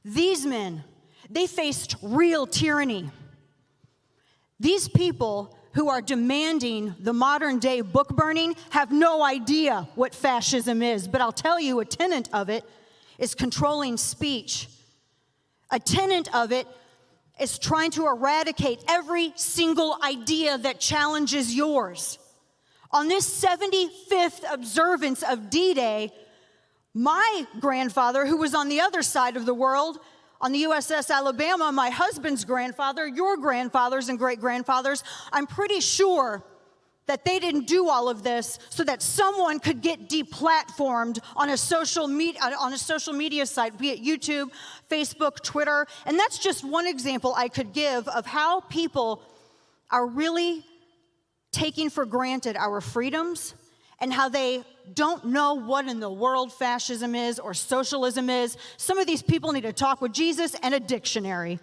These men, they faced real tyranny. These people who are demanding the modern day book burning have no idea what fascism is, but I'll tell you, a tenet of it is controlling speech. A tenet of it is trying to eradicate every single idea that challenges yours. On this 75th observance of D-Day, my grandfather, who was on the other side of the world, on the USS Alabama, my husband's grandfather, your grandfathers and great-grandfathers, I'm pretty sure that they didn't do all of this so that someone could get deplatformed on a social media site, be it YouTube, Facebook, Twitter. And that's just one example I could give of how people are really taking for granted our freedoms and how they don't know what in the world fascism is or socialism is. Some of these people need to talk with Jesus and a dictionary.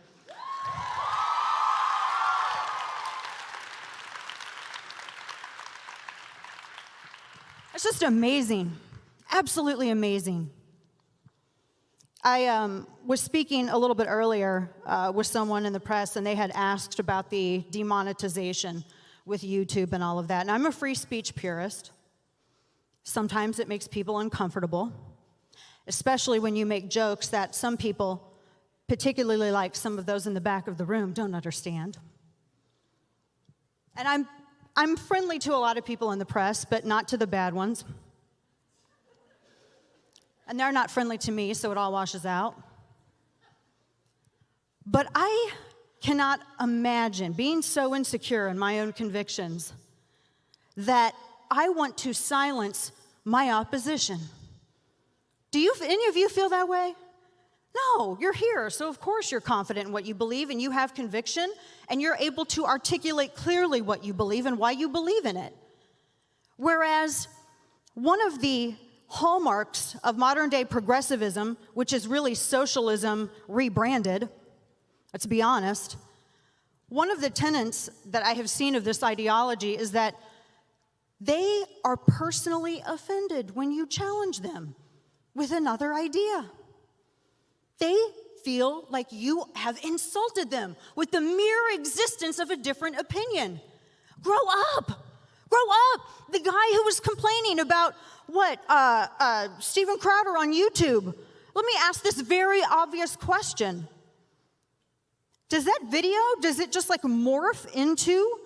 It's just amazing, absolutely amazing. I was speaking a little bit earlier with someone in the press, and they had asked about the demonetization with YouTube and all of that. And I'm a free speech purist. Sometimes it makes people uncomfortable, especially when you make jokes that some people, particularly like some of those in the back of the room, don't understand. And I'm friendly to a lot of people in the press, but not to the bad ones. And they're not friendly to me, so it all washes out. But I cannot imagine being so insecure in my own convictions that I want to silence my opposition. Do any of you feel that way? No, you're here, so of course you're confident in what you believe, and you have conviction, and you're able to articulate clearly what you believe and why you believe in it. Whereas one of the hallmarks of modern-day progressivism, which is really socialism rebranded, let's be honest, one of the tenets that I have seen of this ideology is that they are personally offended when you challenge them with another idea. They feel like you have insulted them with the mere existence of a different opinion. Grow up. Grow up. The guy who was complaining about Steven Crowder on YouTube. Let me ask this very obvious question. Does that video, does it just like morph into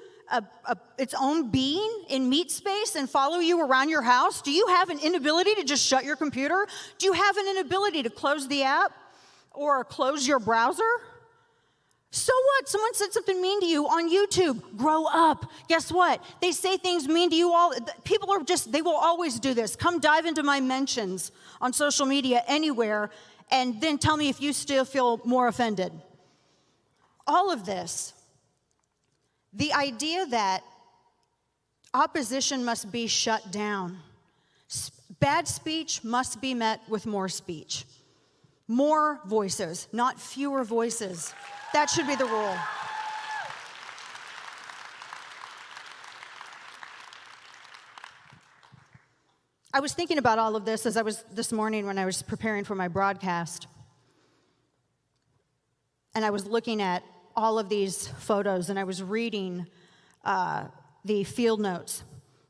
its own being in meat space and follow you around your house? Do you have an inability to just shut your computer? Do you have an inability to close the app or close your browser? So what? Someone said something mean to you on YouTube. Grow up. Guess what? They say things mean to you all. People are just, they will always do this. Come dive into my mentions on social media anywhere and then tell me if you still feel more offended. All of this, the idea that opposition must be shut down. Bad speech must be met with more speech. More voices, not fewer voices. That should be the rule. I was thinking about all of this this morning when I was preparing for my broadcast. And I was looking at all of these photos, and I was reading the field notes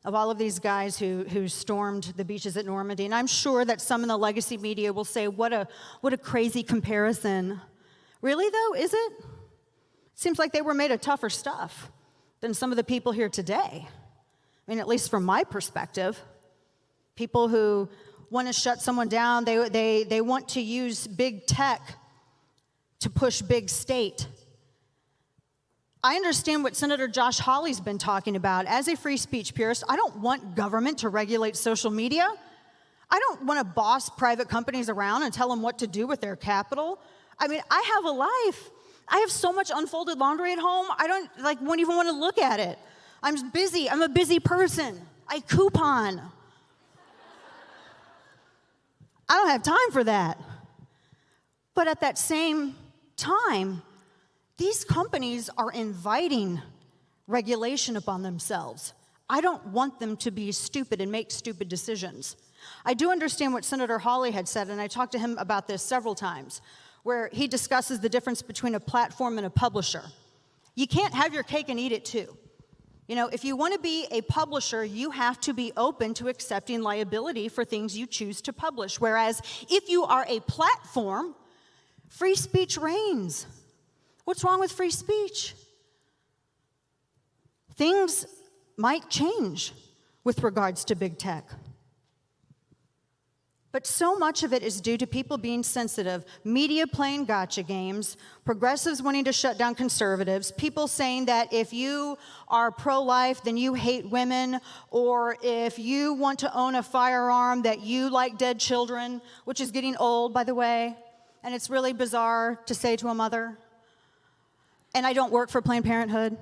of all of these guys who stormed the beaches at Normandy. And I'm sure that some in the legacy media will say, what a crazy comparison. Really, though, is it? Seems like they were made of tougher stuff than some of the people here today. I mean, at least from my perspective. People who want to shut someone down, they want to use big tech to push big state. I understand what Senator Josh Hawley's been talking about. As a free speech purist, I don't want government to regulate social media. I don't want to boss private companies around and tell them what to do with their capital. I mean, I have a life. I have so much unfolded laundry at home, I won't even want to look at it. I'm busy. I'm a busy person. I coupon. I don't have time for that. But at that same time, these companies are inviting regulation upon themselves. I don't want them to be stupid and make stupid decisions. I do understand what Senator Hawley had said, and I talked to him about this several times. where he discusses the difference between a platform and a publisher. You can't have your cake and eat it too. You know, if you want to be a publisher, you have to be open to accepting liability for things you choose to publish. Whereas if you are a platform, free speech reigns. What's wrong with free speech? Things might change with regards to big tech. But so much of it is due to people being sensitive, media playing gotcha games, progressives wanting to shut down conservatives, people saying that if you are pro-life, then you hate women, or if you want to own a firearm, that you like dead children, which is getting old, by the way, and it's really bizarre to say to a mother. And I don't work for Planned Parenthood.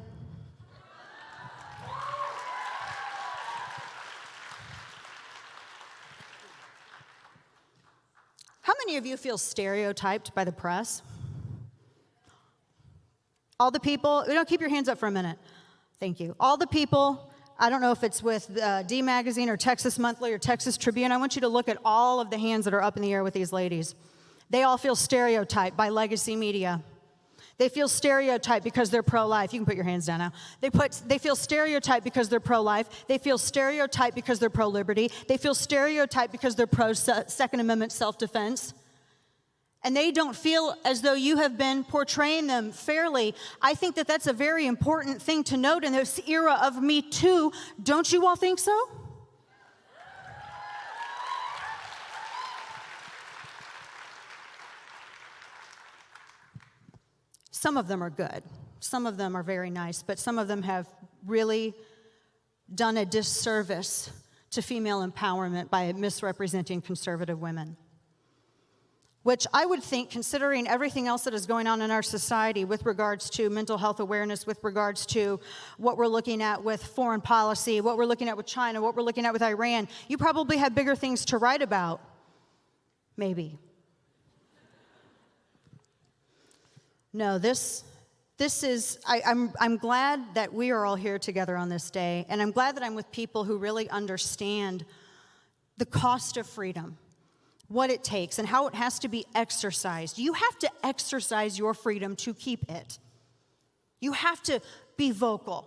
How many of you feel stereotyped by the press? All the people, keep your hands up for a minute. Thank you. All the people, I don't know if it's with D Magazine or Texas Monthly or Texas Tribune, I want you to look at all of the hands that are up in the air with these ladies. They all feel stereotyped by legacy media. They feel stereotyped because they're pro-life. You can put your hands down now. They feel stereotyped because they're pro-life. They feel stereotyped because they're pro-liberty. They feel stereotyped because they're pro-Second Amendment self-defense. And they don't feel as though you have been portraying them fairly. I think that that's a very important thing to note in this era of Me Too. Don't you all think so? Some of them are good. Some of them are very nice, but some of them have really done a disservice to female empowerment by misrepresenting conservative women. Which I would think, considering everything else that is going on in our society with regards to mental health awareness, with regards to what we're looking at with foreign policy, what we're looking at with China, what we're looking at with Iran, you probably have bigger things to write about. Maybe. No, this is, I'm glad that we are all here together on this day, and I'm glad that I'm with people who really understand the cost of freedom, what it takes, and how it has to be exercised. You have to exercise your freedom to keep it. You have to be vocal.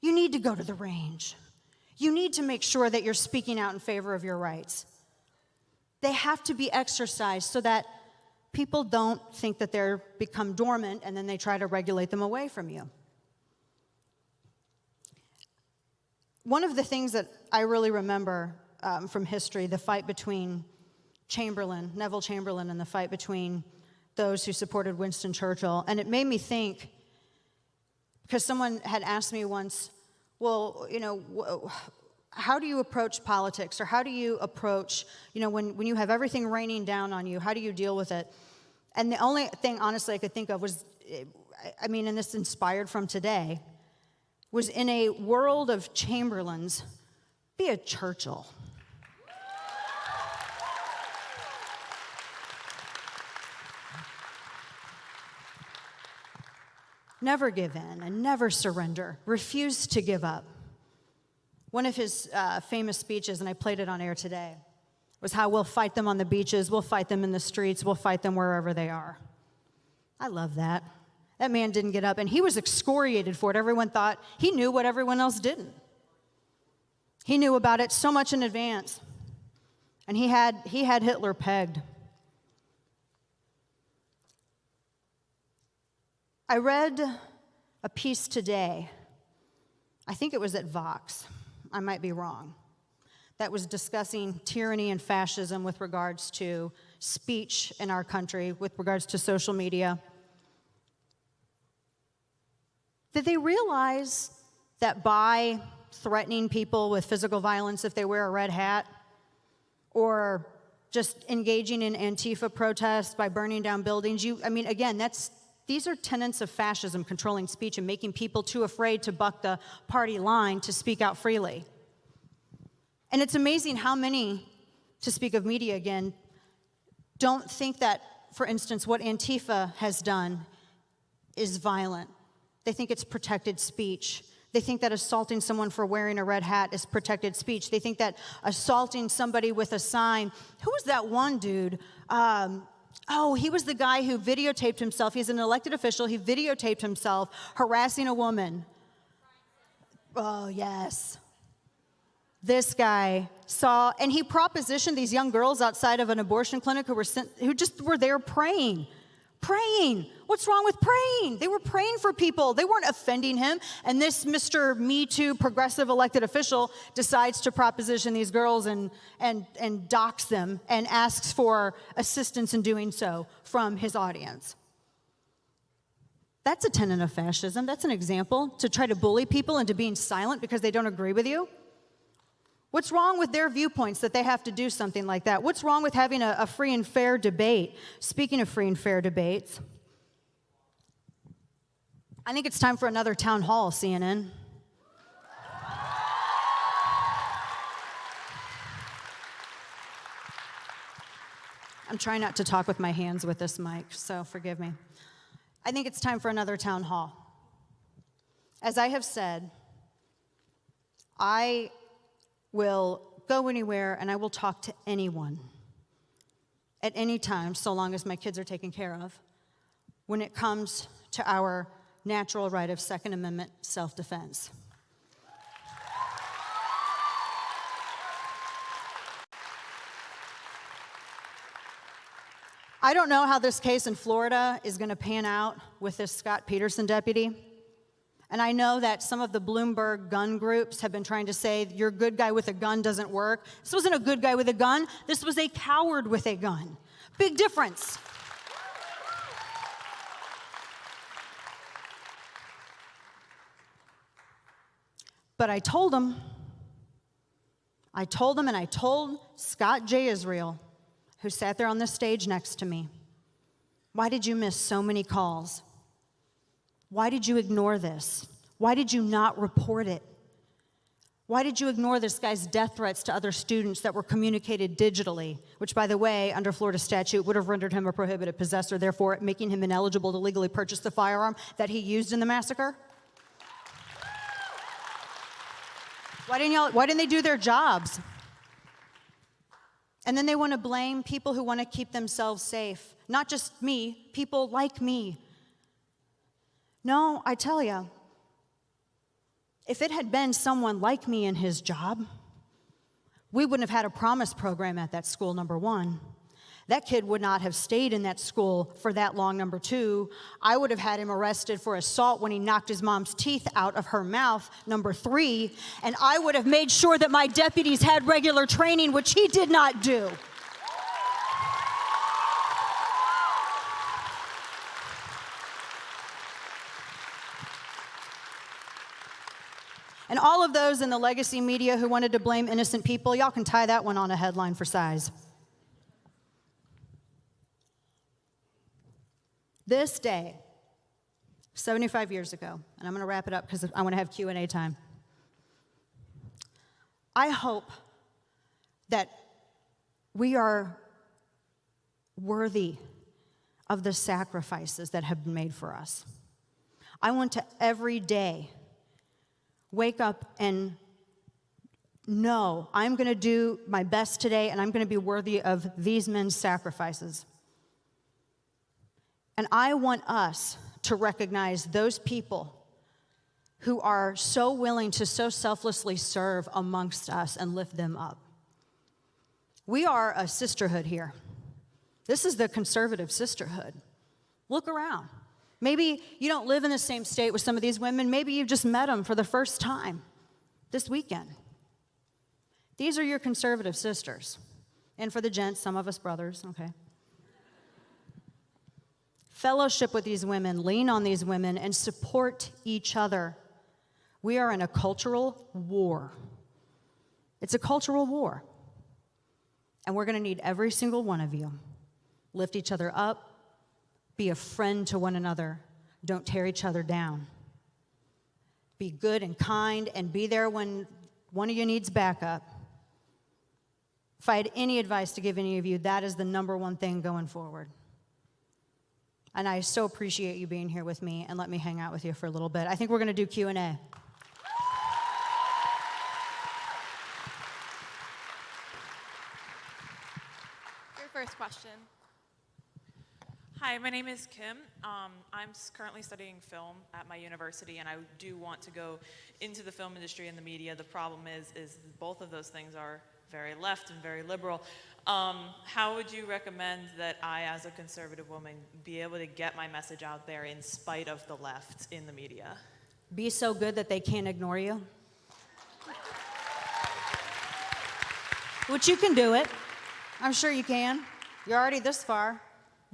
You need to go to the range. You need to make sure that you're speaking out in favor of your rights. They have to be exercised so that people don't think that they're become dormant and then they try to regulate them away from you. One of the things that I really remember from history, the fight between Neville Chamberlain, and the fight between those who supported Winston Churchill, and it made me think, because someone had asked me once, well, how do you approach politics, or how do you approach, when you have everything raining down on you, how do you deal with it? And the only thing, honestly, I could think of was, and this inspired from today, was in a world of Chamberlains, be a Churchill. Never give in and never surrender. Refuse to give up. One of his famous speeches, and I played it on air today, was how we'll fight them on the beaches, we'll fight them in the streets, we'll fight them wherever they are. I love that. That man didn't get up, and he was excoriated for it. Everyone thought he knew what everyone else didn't. He knew about it so much in advance, and he had Hitler pegged. I read a piece today, I think it was at Vox, I might be wrong, that was discussing tyranny and fascism with regards to speech in our country, with regards to social media. Did they realize that by threatening people with physical violence if they wear a red hat, or just engaging in Antifa protests by burning down buildings, these are tenets of fascism, controlling speech and making people too afraid to buck the party line to speak out freely. And it's amazing how many, to speak of media again, don't think that, for instance, what Antifa has done is violent. They think it's protected speech. They think that assaulting someone for wearing a red hat is protected speech. They think that assaulting somebody with a sign, who was that one dude? he was the guy who videotaped himself. He's an elected official. He videotaped himself harassing a woman. Oh, yes. This guy saw, and he propositioned these young girls outside of an abortion clinic who just were there praying. Praying. What's wrong with praying? They were praying for people. They weren't offending him. And this Mr. Me Too progressive elected official decides to proposition these girls and dox them and asks for assistance in doing so from his audience. That's a tenet of fascism. That's an example to try to bully people into being silent because they don't agree with you. What's wrong with their viewpoints that they have to do something like that? What's wrong with having a free and fair debate? Speaking of free and fair debates, I think it's time for another town hall, CNN. I'm trying not to talk with my hands with this mic, so forgive me. I think it's time for another town hall. As I have said, I will go anywhere and I will talk to anyone at any time, so long as my kids are taken care of, when it comes to our natural right of Second Amendment self-defense. I don't know how this case in Florida is going to pan out with this Scott Peterson deputy. And I know that some of the Bloomberg gun groups have been trying to say your good guy with a gun doesn't work. This wasn't a good guy with a gun. This was a coward with a gun. Big difference. But I told him and I told Scott J. Israel, who sat there on the stage next to me, why did you miss so many calls? Why did you ignore this? Why did you not report it? Why did you ignore this guy's death threats to other students that were communicated digitally, which, by the way, under Florida statute, would have rendered him a prohibited possessor, therefore making him ineligible to legally purchase the firearm that he used in the massacre? Why didn't they do their jobs? And then they want to blame people who want to keep themselves safe. Not just me, people like me. No, I tell you, if it had been someone like me in his job, we wouldn't have had a promise program at that school, number one. That kid would not have stayed in that school for that long, number two. I would have had him arrested for assault when he knocked his mom's teeth out of her mouth, number three. And I would have made sure that my deputies had regular training, which he did not do. And all of those in the legacy media who wanted to blame innocent people, y'all can tie that one on a headline for size. This day, 75 years ago, and I'm going to wrap it up because I want to have Q&A time. I hope that we are worthy of the sacrifices that have been made for us. I want to every day wake up and know I'm going to do my best today and I'm going to be worthy of these men's sacrifices. And I want us to recognize those people who are so willing to so selflessly serve amongst us and lift them up. We are a sisterhood here. This is the conservative sisterhood. Look around. Maybe you don't live in the same state with some of these women. Maybe you've just met them for the first time this weekend. These are your conservative sisters. And for the gents, some of us brothers, okay. Fellowship with these women, lean on these women, and support each other. We are in a cultural war. It's a cultural war. And we're going to need every single one of you. Lift each other up. Be a friend to one another. Don't tear each other down. Be good and kind and be there when one of you needs backup. If I had any advice to give any of you, that is the number one thing going forward. And I so appreciate you being here with me, and let me hang out with you for a little bit. I think we're going to do Q&A. Your first question. Hi, my name is Kim. I'm currently studying film at my university, and I do want to go into the film industry and the media. The problem is both of those things are very left and very liberal. How would you recommend that I, as a conservative woman, be able to get my message out there in spite of the left in the media? Be so good that they can't ignore you. Which you can do it. I'm sure you can. You're already this far.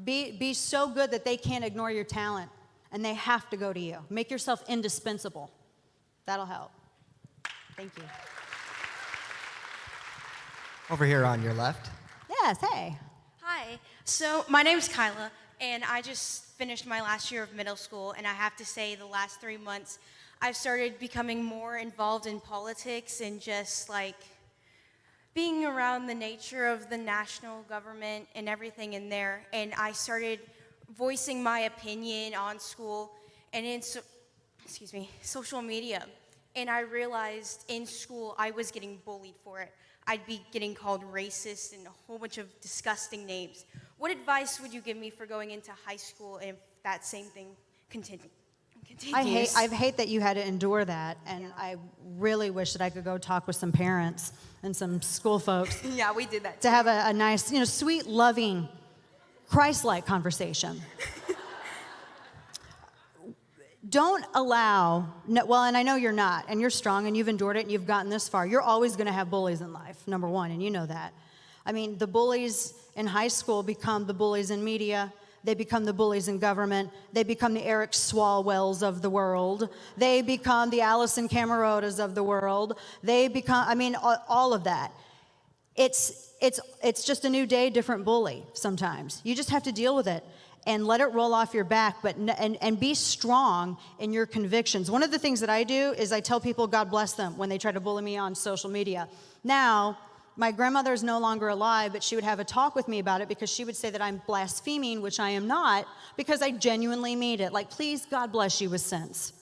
Be so good that they can't ignore your talent, and they have to go to you. Make yourself indispensable. That'll help. Thank you. Over here on your left. Yes, hey. Hi. So my name's Kyla, and I just finished my last year of middle school, and I have to say the last 3 months I've started becoming more involved in politics and just like being around the nature of the national government and everything in there. And I started voicing my opinion on school and in social media. And I realized in school I was getting bullied for it. I'd be getting called racist and a whole bunch of disgusting names. What advice would you give me for going into high school if that same thing continues? I hate that you had to endure that, and yeah. I really wish that I could go talk with some parents and some school folks. Yeah, we did that too. To have a nice, sweet, loving, Christ-like conversation. Don't allow, well, and I know you're not, and you're strong, and you've endured it, and you've gotten this far. You're always going to have bullies in life, number one, and you know that. I mean, the bullies in high school become the bullies in media. They become the bullies in government. They become the Eric Swalwells of the world. They become the Allison Camarotas of the world. They become, all of that. It's just a new day, different bully sometimes. You just have to deal with it and let it roll off your back, and be strong in your convictions. One of the things that I do is I tell people God bless them when they try to bully me on social media. Now, my grandmother is no longer alive, but she would have a talk with me about it because she would say that I'm blaspheming, which I am not, because I genuinely mean it. Like, please, God bless you with sense.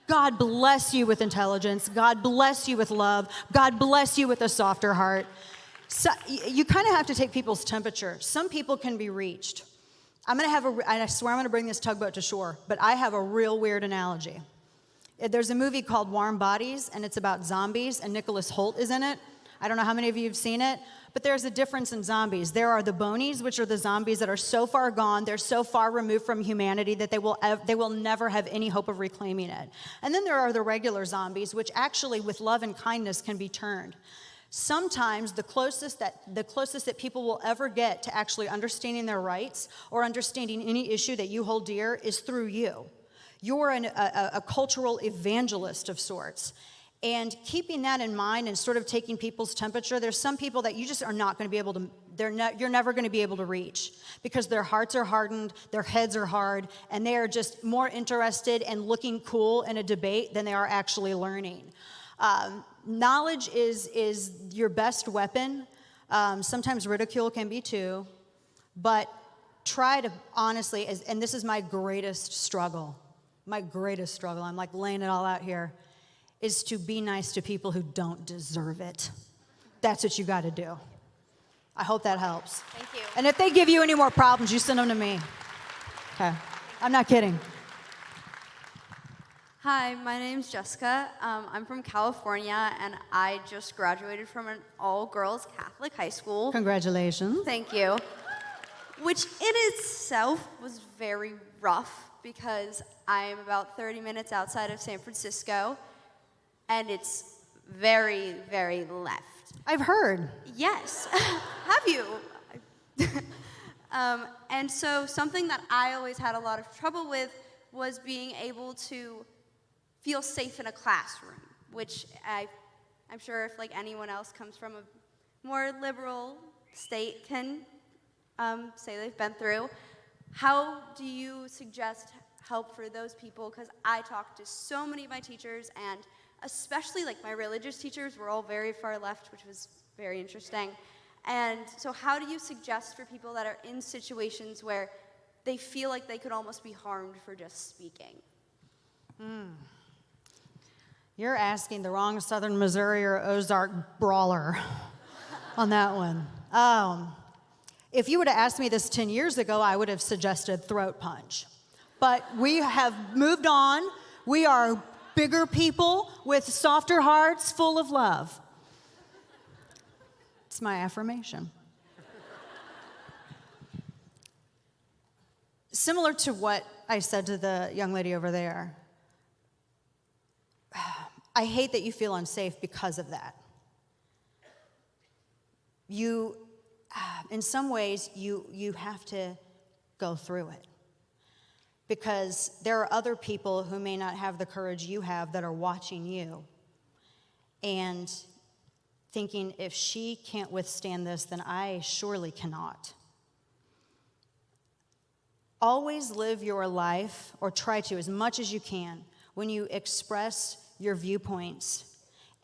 God bless you with intelligence. God bless you with love. God bless you with a softer heart. So you kind of have to take people's temperature. Some people can be reached. I swear I'm going to bring this tugboat to shore, but I have a real weird analogy. There's a movie called Warm Bodies, and it's about zombies, and Nicholas Hoult is in it. I don't know how many of you have seen it, but there's a difference in zombies. There are the bonies, which are the zombies that are so far gone, they're so far removed from humanity that they will never have any hope of reclaiming it. And then there are the regular zombies, which actually, with love and kindness, can be turned. Sometimes the closest that people will ever get to actually understanding their rights or understanding any issue that you hold dear is through you. You're a cultural evangelist of sorts. And keeping that in mind and sort of taking people's temperature, there's some people that you just are not going to be able to, you're never going to be able to reach because their hearts are hardened, their heads are hard, and they are just more interested in looking cool in a debate than they are actually learning. Knowledge is your best weapon. Sometimes ridicule can be too, but try to honestly, and this is my greatest struggle, I'm like laying it all out here, is to be nice to people who don't deserve it. That's what you got to do. I hope that helps. Thank you. And if they give you any more problems, you send them to me. Okay, I'm not kidding. Hi, my name's Jessica. I'm from California, and I just graduated from an all-girls Catholic high school. Congratulations. Thank you. Which in itself was very rough because I'm about 30 minutes outside of San Francisco, and it's very, very left. I've heard. Yes. Have you? And so something that I always had a lot of trouble with was being able to feel safe in a classroom, which I'm sure if like anyone else comes from a more liberal state can say they've been through. How do you suggest help for those people? Because I talked to so many of my teachers, and especially like my religious teachers were all very far left, which was very interesting. And so how do you suggest for people that are in situations where they feel like they could almost be harmed for just speaking? You're asking the wrong Southern Missouri or Ozark brawler on that one. If you would have asked me this 10 years ago, I would have suggested throat punch. But we have moved on. We are bigger people with softer hearts full of love. It's my affirmation. Similar to what I said to the young lady over there, I hate that you feel unsafe because of that. You, in some ways, you have to go through it. Because there are other people who may not have the courage you have that are watching you and thinking, if she can't withstand this, then I surely cannot. Always live your life, or try to as much as you can, when you express your viewpoints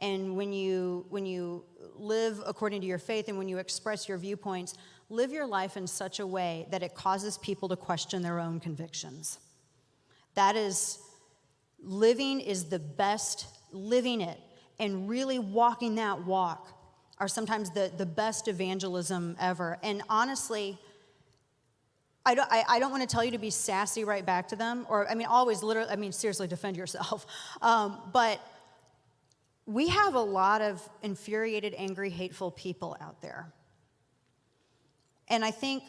and when you live according to your faith and when you express your viewpoints, live your life in such a way that it causes people to question their own convictions. That is, living is the best, living it and really walking that walk are sometimes the best evangelism ever. And honestly, I don't want to tell you to be sassy right back to them, or, always literally, seriously, defend yourself. But we have a lot of infuriated, angry, hateful people out there. And I think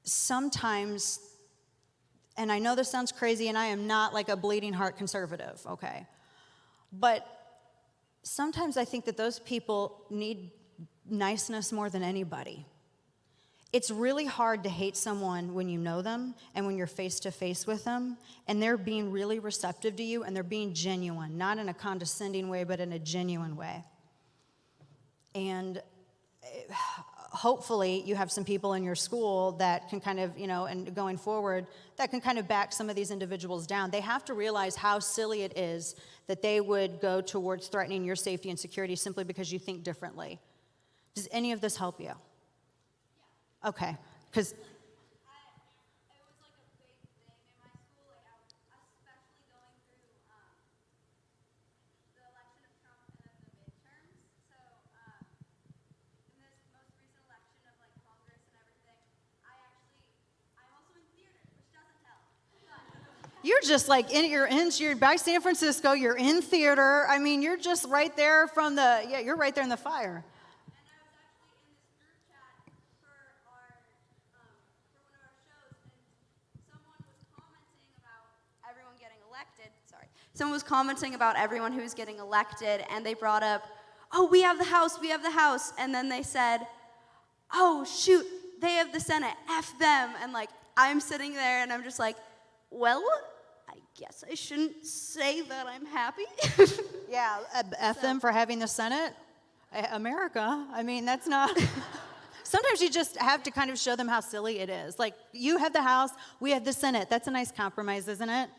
sometimes, and I know this sounds crazy, and I am not like a bleeding heart conservative, okay? But sometimes I think that those people need niceness more than anybody. It's really hard to hate someone when you know them and when you're face to face with them and they're being really receptive to you and they're being genuine, not in a condescending way, but in a genuine way. And hopefully you have some people in your school that can kind of, and going forward, that can kind of back some of these individuals down. They have to realize how silly it is that they would go towards threatening your safety and security simply because you think differently. Does any of this help you? Okay, because It was like a big thing in my school, especially going through the election of Trump and then the midterms. So in this most recent election of Congress and everything, I'm also in theater, which doesn't help. you're just you're by San Francisco, you're in theater. You're just right there you're right there in the fire. Someone was commenting about everyone who's getting elected, and they brought up, oh, we have the House, and then they said, oh, shoot, they have the Senate, F them, and I'm sitting there, and I'm just like, well, I guess I shouldn't say that I'm happy. Yeah, F them for having the Senate. America, that's not... Sometimes you just have to kind of show them how silly it is. You have the House, we have the Senate. That's a nice compromise, isn't it?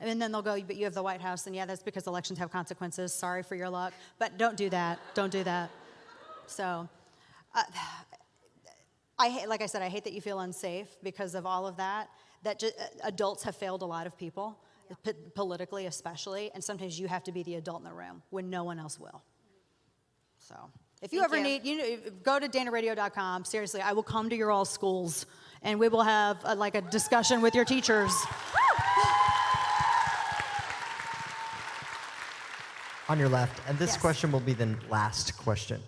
And then they'll go, but you have the White House, and yeah, that's because elections have consequences. Sorry for your luck. But don't do that. Don't do that. So, like I said, I hate that you feel unsafe because of all of that. Adults have failed a lot of people, politically especially, and sometimes you have to be the adult in the room when no one else will. So, if you need, go to danaradio.com. Seriously, I will come to your all schools, and we will have a discussion with your teachers. On your left, and this Yes. question will be the last question.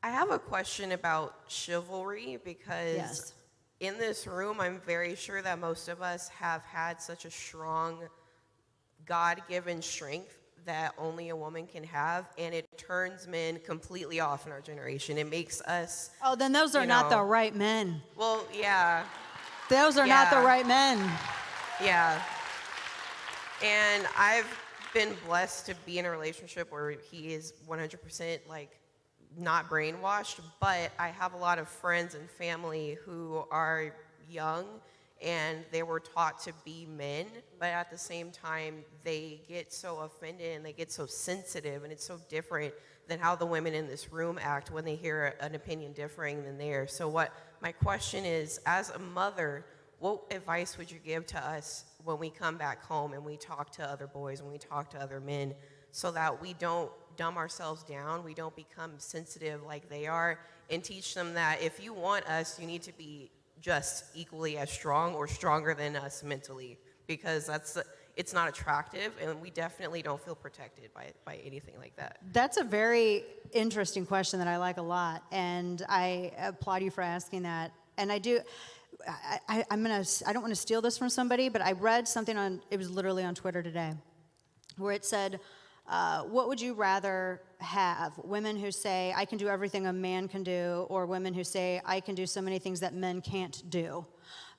I have a question about chivalry because Yes. in this room, I'm very sure that most of us have had such a strong God-given strength that only a woman can have, and it turns men completely off in our generation. It makes us... Oh, then those are not the right men. Well, yeah. Those are not the right men. Yeah. And I've been blessed to be in a relationship where he is 100% not brainwashed, but I have a lot of friends and family who are young and they were taught to be men, but at the same time they get so offended and they get so sensitive, and it's so different than how the women in this room act when they hear an opinion differing than theirs. So what my question is, as a mother, what advice would you give to us when we come back home and we talk to other boys, when we talk to other men, so that we don't dumb ourselves down. We don't become sensitive like they are, and teach them that if you want us, you need to be just equally as strong or stronger than us mentally, because it's not attractive, and we definitely don't feel protected by anything like that. That's a very interesting question that I like a lot, and I applaud you for asking that. And I don't want to steal this from somebody, but I read something it was literally on Twitter today, where it said, what would you rather have? Women who say, I can do everything a man can do, or women who say, I can do so many things that men can't do?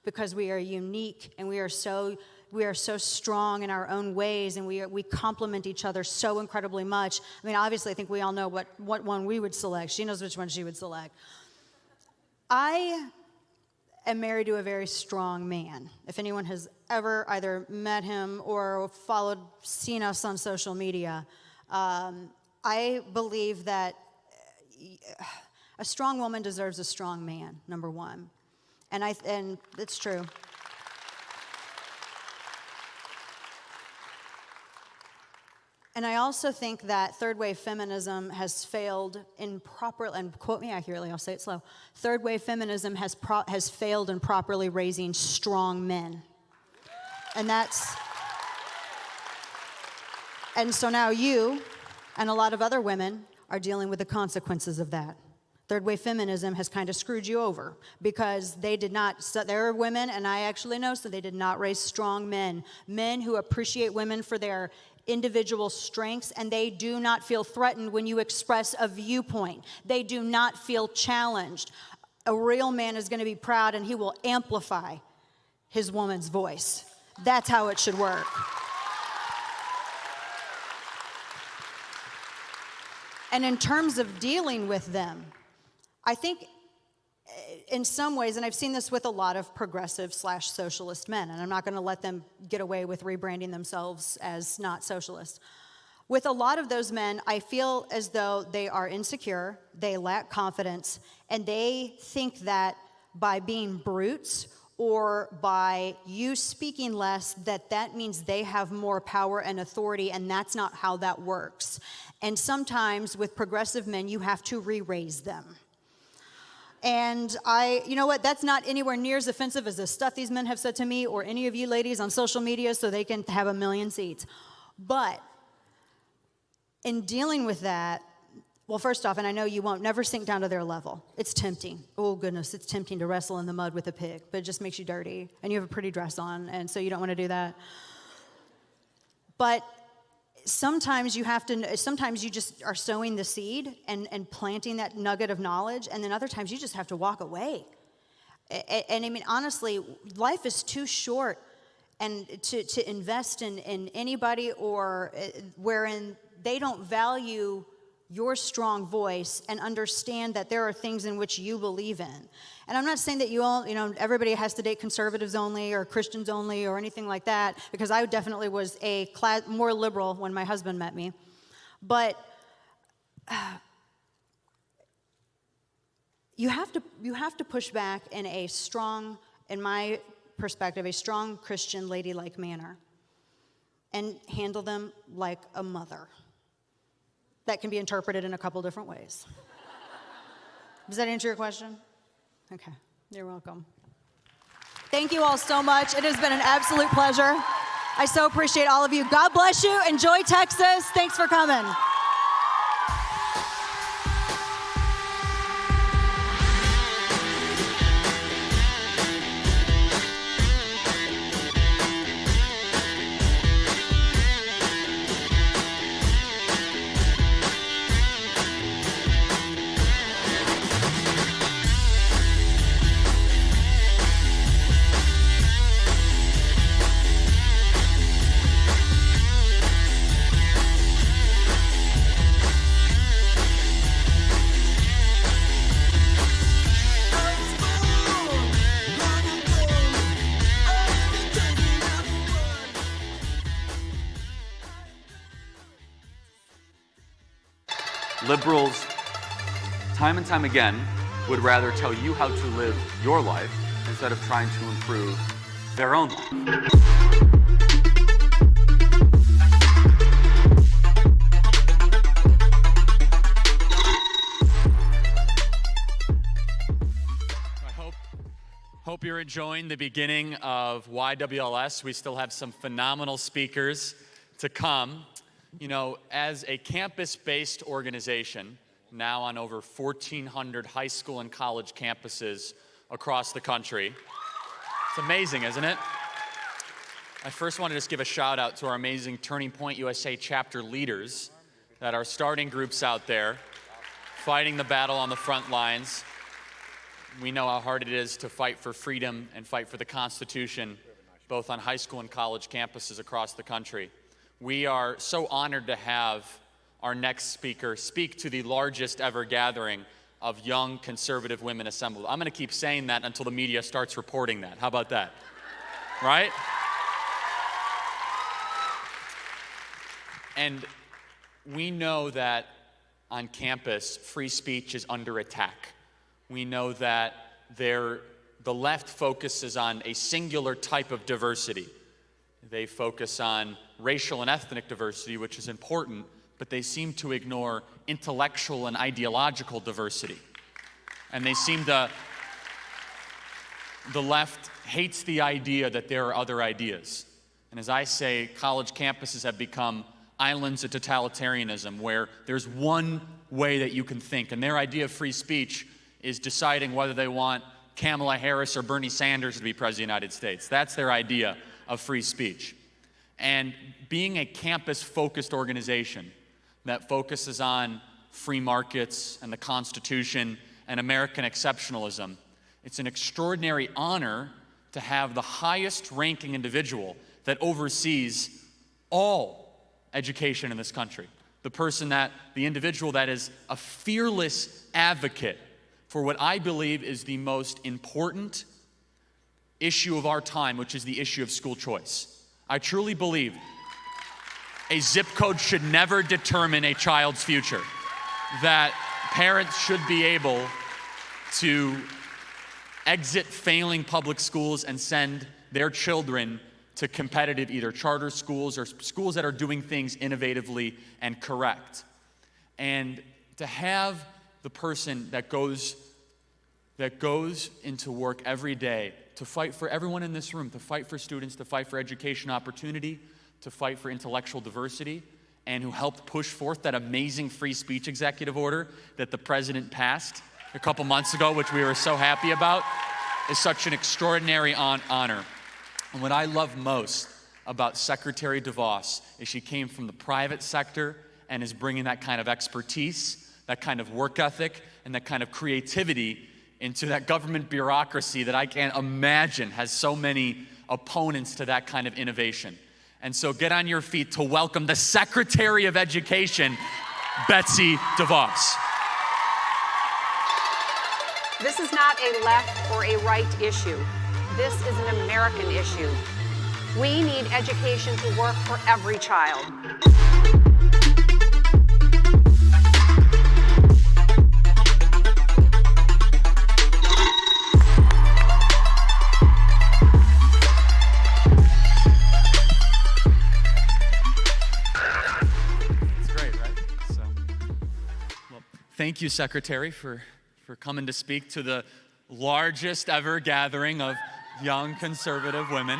Because we are unique, and we are so strong in our own ways, and we complement each other so incredibly much. I mean, obviously, I think we all know what one we would select. She knows which one she would select. I am married to a very strong man. If anyone has ever either met him or seen us on social media, I believe that a strong woman deserves a strong man, number one. And it's true. And I also think that third wave feminism has failed and quote me accurately, I'll say it slow. Third wave feminism has failed in properly raising strong men. And so now you and a lot of other women are dealing with the consequences of that. Third wave feminism has kind of screwed you over because there are women, and I actually know, so they did not raise strong men who appreciate women for their individual strengths, and they do not feel threatened when you express a viewpoint. They do not feel challenged. A real man is going to be proud, and he will amplify his woman's voice. That's how it should work. And in terms of dealing with them, I think in some ways, and I've seen this with a lot of progressive/socialist men, and I'm not going to let them get away with rebranding themselves as not socialist. With a lot of those men, I feel as though they are insecure, they lack confidence, and they think that by being brutes or by you speaking less, that means they have more power and authority, and that's not how that works. And sometimes with progressive men, you have to re-raise them. And you know what, that's not anywhere near as offensive as the stuff these men have said to me or any of you ladies on social media so they can have 1 million seats. But in dealing with that, well, first off, and I know you won't, never sink down to their level. It's tempting. Oh, goodness, it's tempting to wrestle in the mud with a pig, but it just makes you dirty, and you have a pretty dress on, and so you don't want to do that. But sometimes you just are sowing the seed and planting that nugget of knowledge, and then other times you just have to walk away. And I mean, honestly, life is too short and to invest in anybody or wherein they don't value your strong voice and understand that there are things in which you believe in. And I'm not saying that everybody has to date conservatives only or Christians only or anything like that, because I definitely was more liberal when my husband met me. But you have to push back in a strong, in my perspective, a strong Christian ladylike manner and handle them like a mother. That can be interpreted in a couple different ways. Does that answer your question? Okay, you're welcome. Thank you all so much. It has been an absolute pleasure. I so appreciate all of you. God bless you. Enjoy Texas. Thanks for coming. Liberals, time and time again, would rather tell you how to live your life instead of trying to improve their own life. you're enjoying the beginning of YWLS. We still have some phenomenal speakers to come. You know, as a campus-based organization, now on over 1,400 high school and college campuses across the country. It's amazing, isn't it? I first want to just give a shout out to our amazing Turning Point USA chapter leaders that are starting groups out there, fighting the battle on the front lines. We know how hard it is to fight for freedom and fight for the Constitution, both on high school and college campuses across the country. We are so honored to have our next speaker speak to the largest ever gathering of young conservative women assembled. I'm going to keep saying that until the media starts reporting that. How about that? Right? And we know that on campus, free speech is under attack. We know that the left focuses on a singular type of diversity. They focus on racial and ethnic diversity, which is important, but they seem to ignore intellectual and ideological diversity. And they seem to, the left hates the idea that there are other ideas. And as I say, college campuses have become islands of totalitarianism, where there's one way that you can think. And their idea of free speech is deciding whether they want Kamala Harris or Bernie Sanders to be president of the United States. That's their idea of free speech. And being a campus-focused organization that focuses on free markets and the Constitution and American exceptionalism, it's an extraordinary honor to have the highest-ranking individual that oversees all education in this country. The individual that is a fearless advocate for what I believe is the most important issue of our time, which is the issue of school choice. I truly believe a zip code should never determine a child's future, that parents should be able to exit failing public schools and send their children to competitive either charter schools or schools that are doing things innovatively and correct. And to have the person that goes into work every day to fight for everyone in this room, to fight for students, to fight for education opportunity, to fight for intellectual diversity, and who helped push forth that amazing free speech executive order that the president passed a couple months ago, which we were so happy about, is such an extraordinary honor. And what I love most about Secretary DeVos is she came from the private sector and is bringing that kind of expertise, that kind of work ethic, and that kind of creativity into that government bureaucracy that I can't imagine has so many opponents to that kind of innovation. And so get on your feet to welcome the Secretary of Education, Betsy DeVos. This is not a left or a right issue. This is an American issue. We need education to work for every child. It's great, right? Well, thank you, Secretary, for coming to speak to the largest ever gathering of young conservative women.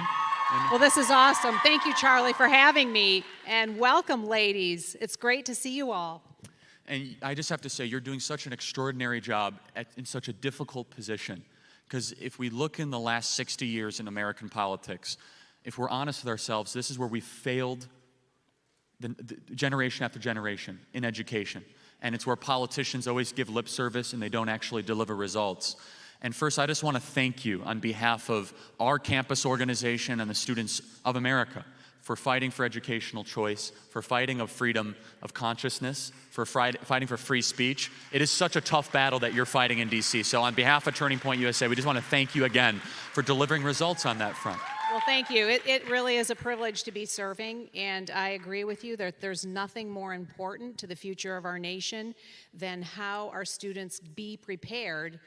Well, this is awesome. Thank you, Charlie, for having me. And welcome, ladies. It's great to see you all. And I just have to say, you're doing such an extraordinary job in such a difficult position. Because if we look in the last 60 years in American politics, if we're honest with ourselves, this is where we failed the generation after generation in education. And it's where politicians always give lip service and they don't actually deliver results. And first, I just want to thank you on behalf of our campus organization and the students of America for fighting for educational choice, for fighting of freedom of consciousness, for fighting for free speech. It is such a tough battle that you're fighting in DC. So on behalf of Turning Point USA, we just want to thank you again for delivering results on that front. Well, thank you. It really is a privilege to be serving, and I agree with you that there's nothing more important to the future of our nation than how our students be prepared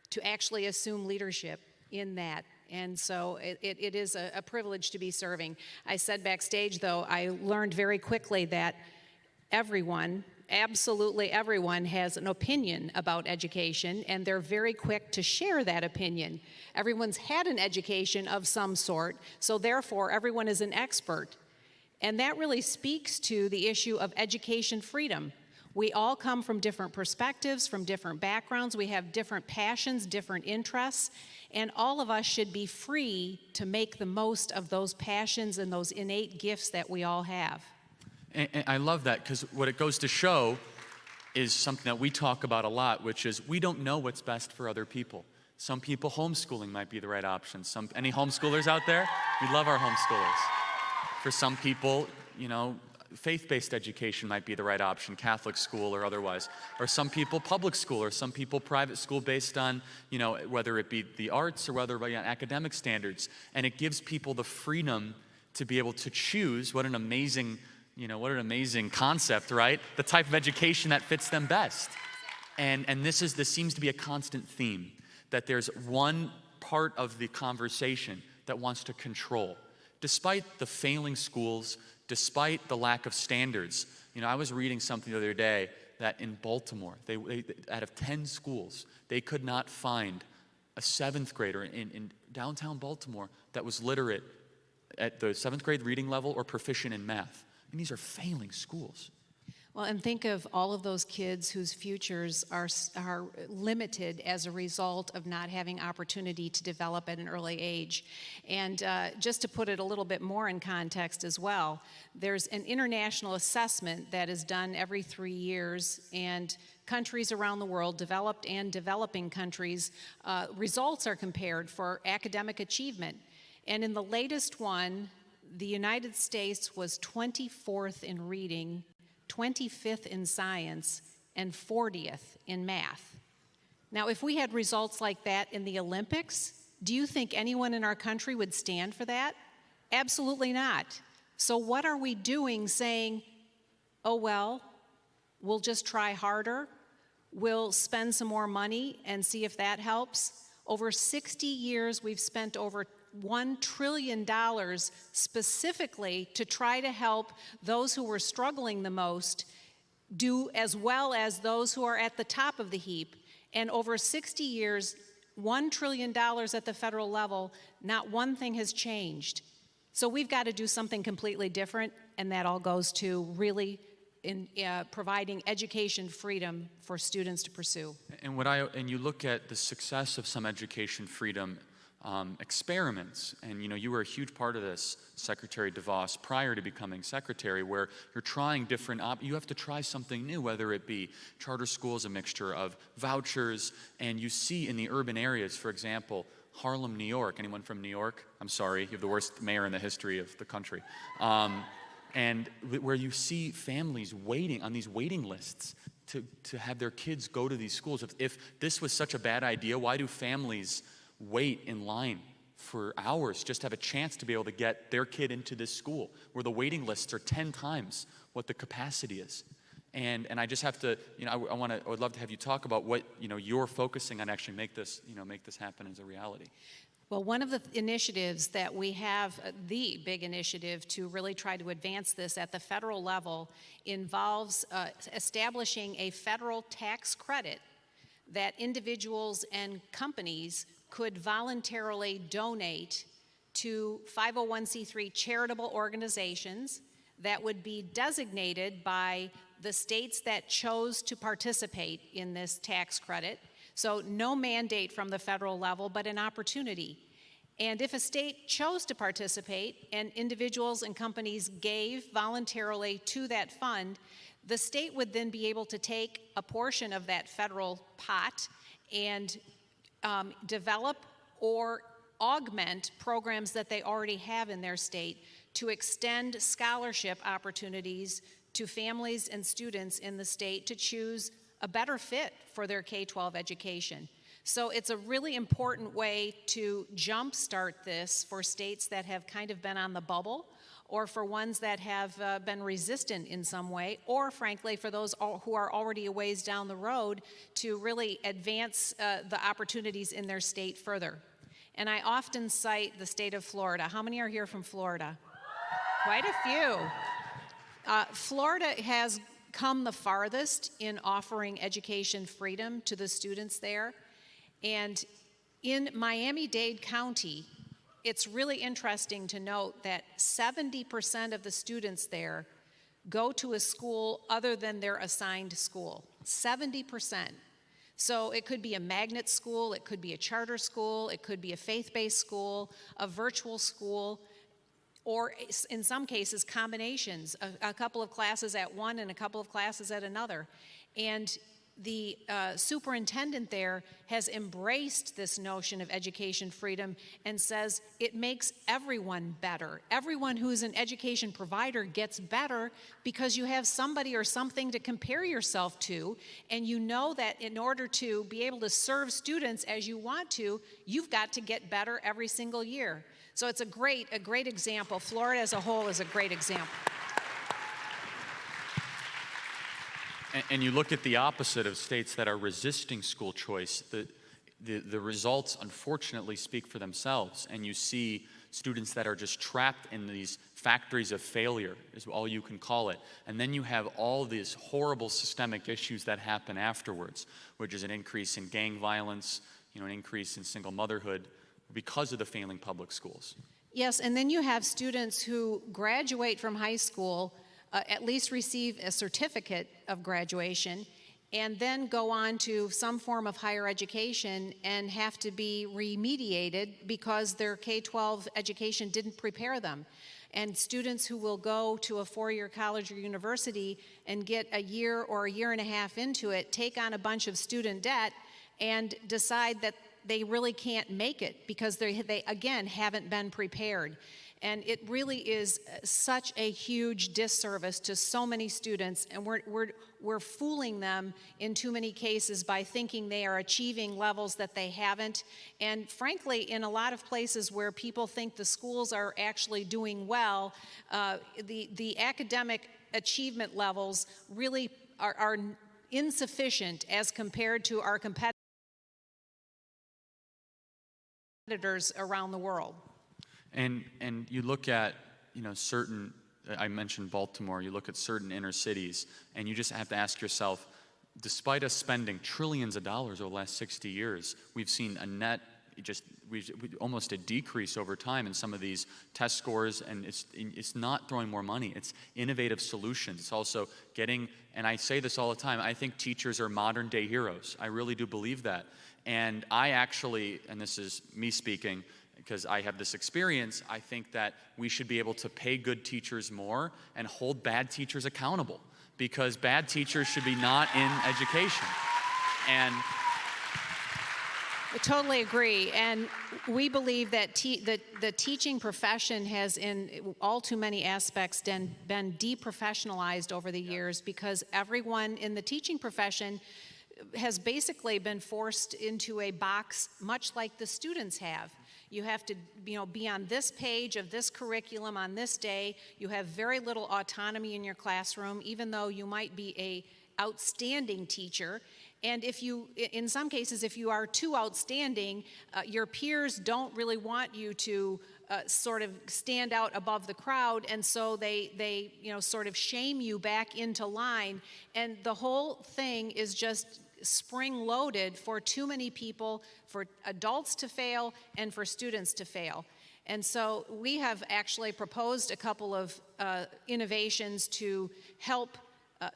to actually assume leadership in that. And so it is a privilege to be serving. I said backstage, though, I learned very quickly that everyone absolutely everyone has an opinion about education, and they're very quick to share that opinion. Everyone's had an education of some sort, so therefore everyone is an expert. And that really speaks to the issue of education freedom. We all come from different perspectives, from different backgrounds. We have different passions, different interests, and all of us should be free to make the most of those passions and those innate gifts that we all have. And I love that, because what it goes to show is something that we talk about a lot, which is we don't know what's best for other people. Some people, homeschooling might be the right option. Any homeschoolers out there? We love our homeschoolers. For some people, you know, faith-based education might be the right option, Catholic school or otherwise. Or some people, public school, or some people, private school based on, you know, whether it be the arts or whether it be on academic standards. And it gives people the freedom to be able to choose. What an amazing, you know, what an amazing concept, right? The type of education that fits them best. And this seems to be a constant theme, that there's one part of the conversation that wants to control. Despite the failing schools, despite the lack of standards. You know, I was reading something the other day that in Baltimore, they out of 10 schools, they could not find a 7th grader in downtown Baltimore that was literate at the 7th grade reading level or proficient in math. And these are failing schools. Well, and think of all of those kids whose futures are limited as a result of not having opportunity to develop at an early age. And just to put it a little bit more in context as well, there's an international assessment that is done every 3 years, and countries around the world, developed and developing countries, results are compared for academic achievement. And in the latest one, the United States was 24th in reading, 25th in science, and 40th in math. Now, if we had results like that in the Olympics, do you think anyone in our country would stand for that? Absolutely not. So what are we doing saying, oh, well, we'll just try harder, we'll spend some more money and see if that helps? Over 60 years, we've spent over $1 trillion specifically to try to help those who were struggling the most do as well as those who are at the top of the heap. And over 60 years, $1 trillion at the federal level, not one thing has changed. So we've got to do something completely different, and that all goes to really providing education freedom for students to pursue. And you look at the success of some education freedom experiments, and you know, you were a huge part of this, Secretary DeVos, prior to becoming secretary, where you're trying different, you have to try something new, whether it be charter schools, a mixture of vouchers, and you see in the urban areas, for example, Harlem, New York. Anyone from New York? I'm sorry, you have the worst mayor in the history of the country. And where you see families waiting on these waiting lists to have their kids go to these schools. If this was such a bad idea, why do families wait in line for hours just to have a chance to be able to get their kid into this school where the waiting lists are 10 times what the capacity is? And I just have to, you know, I would love to have you talk about what, you know, you're focusing on actually make this happen as a reality. Well, one of the initiatives that we have, the big initiative to really try to advance this at the federal level, involves establishing a federal tax credit that individuals and companies could voluntarily donate to 501c3 charitable organizations that would be designated by the states that chose to participate in this tax credit. So no mandate from the federal level, but an opportunity. And if a state chose to participate and individuals and companies gave voluntarily to that fund, the state would then be able to take a portion of that federal pot and develop or augment programs that they already have in their state to extend scholarship opportunities to families and students in the state to choose a better fit for their K-12 education. So it's a really important way to jumpstart this for states that have kind of been on the bubble, or for ones that have been resistant in some way, or frankly for those who are already a ways down the road to really advance the opportunities in their state further. And I often cite the state of Florida. How many are here from Florida? Quite a few. Florida has come the farthest in offering education freedom to the students there. And in Miami-Dade County, it's really interesting to note that 70% of the students there go to a school other than their assigned school. 70%. So it could be a magnet school, it could be a charter school, it could be a faith-based school, a virtual school, or in some cases, combinations, a couple of classes at one and a couple of classes at another. And the superintendent there has embraced this notion of education freedom and says it makes everyone better. Everyone who's an education provider gets better because you have somebody or something to compare yourself to, and you know that in order to be able to serve students as you want to, you've got to get better every single year. So it's a great example. Florida as a whole is a great example. And you look at the opposite of states that are resisting school choice, the results unfortunately speak for themselves, and you see students that are just trapped in these factories of failure, is all you can call it. And then you have all these horrible systemic issues that happen afterwards, which is an increase in gang violence, an increase in single motherhood because of the failing public schools. Yes, and then you have students who graduate from high school, at least receive a certificate of graduation, and then go on to some form of higher education and have to be remediated because their K-12 education didn't prepare them. And students who will go to a four-year college or university and get a year or a year and a half into it, take on a bunch of student debt, and decide that they really can't make it because they again, haven't been prepared. And it really is such a huge disservice to so many students, and we're fooling them in too many cases by thinking they are achieving levels that they haven't. And frankly, in a lot of places where people think the schools are actually doing well, the academic achievement levels really are insufficient as compared to our competitors around the world. And you look at, certain, I mentioned Baltimore, you look at certain inner cities, and you just have to ask yourself, despite us spending trillions of dollars over the last 60 years, we've seen a net, almost a decrease over time in some of these test scores, and it's not throwing more money, it's innovative solutions. It's also getting, and I say this all the time, I think teachers are modern day heroes. I really do believe that. And I actually, and this is me speaking, because I have this experience, I think that we should be able to pay good teachers more and hold bad teachers accountable, because bad teachers should be not in education. And I totally agree, and we believe that the teaching profession has, in all too many aspects, been deprofessionalized over the years, because everyone in the teaching profession has basically been forced into a box, much like the students have. You have to, be on this page of this curriculum on this day. You have very little autonomy in your classroom, even though you might be a outstanding teacher. And in some cases, if you are too outstanding, your peers don't really want you to sort of stand out above the crowd, and so they sort of shame you back into line. And the whole thing is just spring-loaded for too many people, for adults to fail and for students to fail. And so we have actually proposed a couple of innovations to help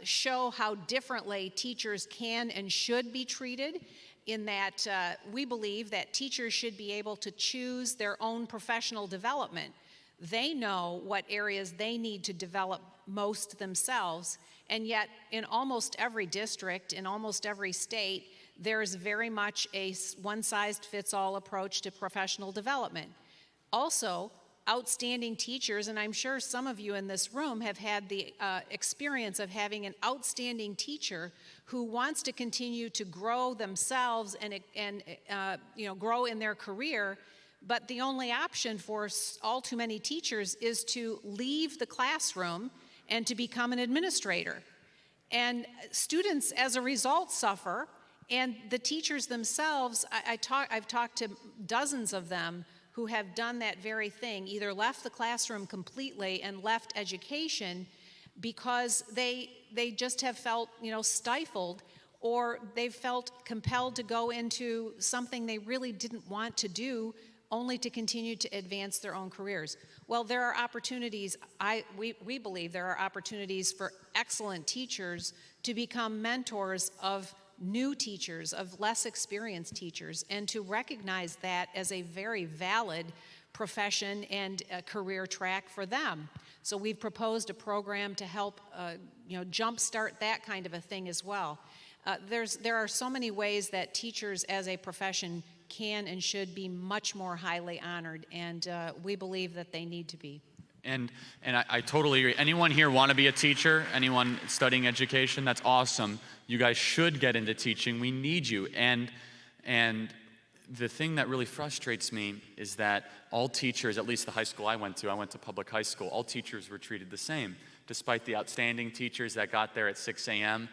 show how differently teachers can and should be treated, in that we believe that teachers should be able to choose their own professional development. They know what areas they need to develop most themselves, and yet in almost every district, in almost every state, there is very much a one-size-fits-all approach to professional development. Also, outstanding teachers, and I'm sure some of you in this room have had the experience of having an outstanding teacher who wants to continue to grow themselves and grow in their career, but the only option for all too many teachers is to leave the classroom and to become an administrator. And students, as a result, suffer, and the teachers themselves, I've talked to dozens of them who have done that very thing, either left the classroom completely and left education because they just have felt, stifled, or they've felt compelled to go into something they really didn't want to do, only to continue to advance their own careers. Well, there are opportunities, we believe there are opportunities for excellent teachers to become mentors of new teachers, of less experienced teachers, and to recognize that as a very valid profession and a career track for them. So we've proposed a program to help, jumpstart that kind of a thing as well. There are so many ways that teachers as a profession can and should be much more highly honored, and we believe that they need to be. And I totally agree. Anyone here want to be a teacher? Anyone studying education? That's awesome. You guys should get into teaching. We need you. And the thing that really frustrates me is that all teachers, at least the high school I went to public high school, all teachers were treated the same, despite the outstanding teachers that got there at 6 a.m.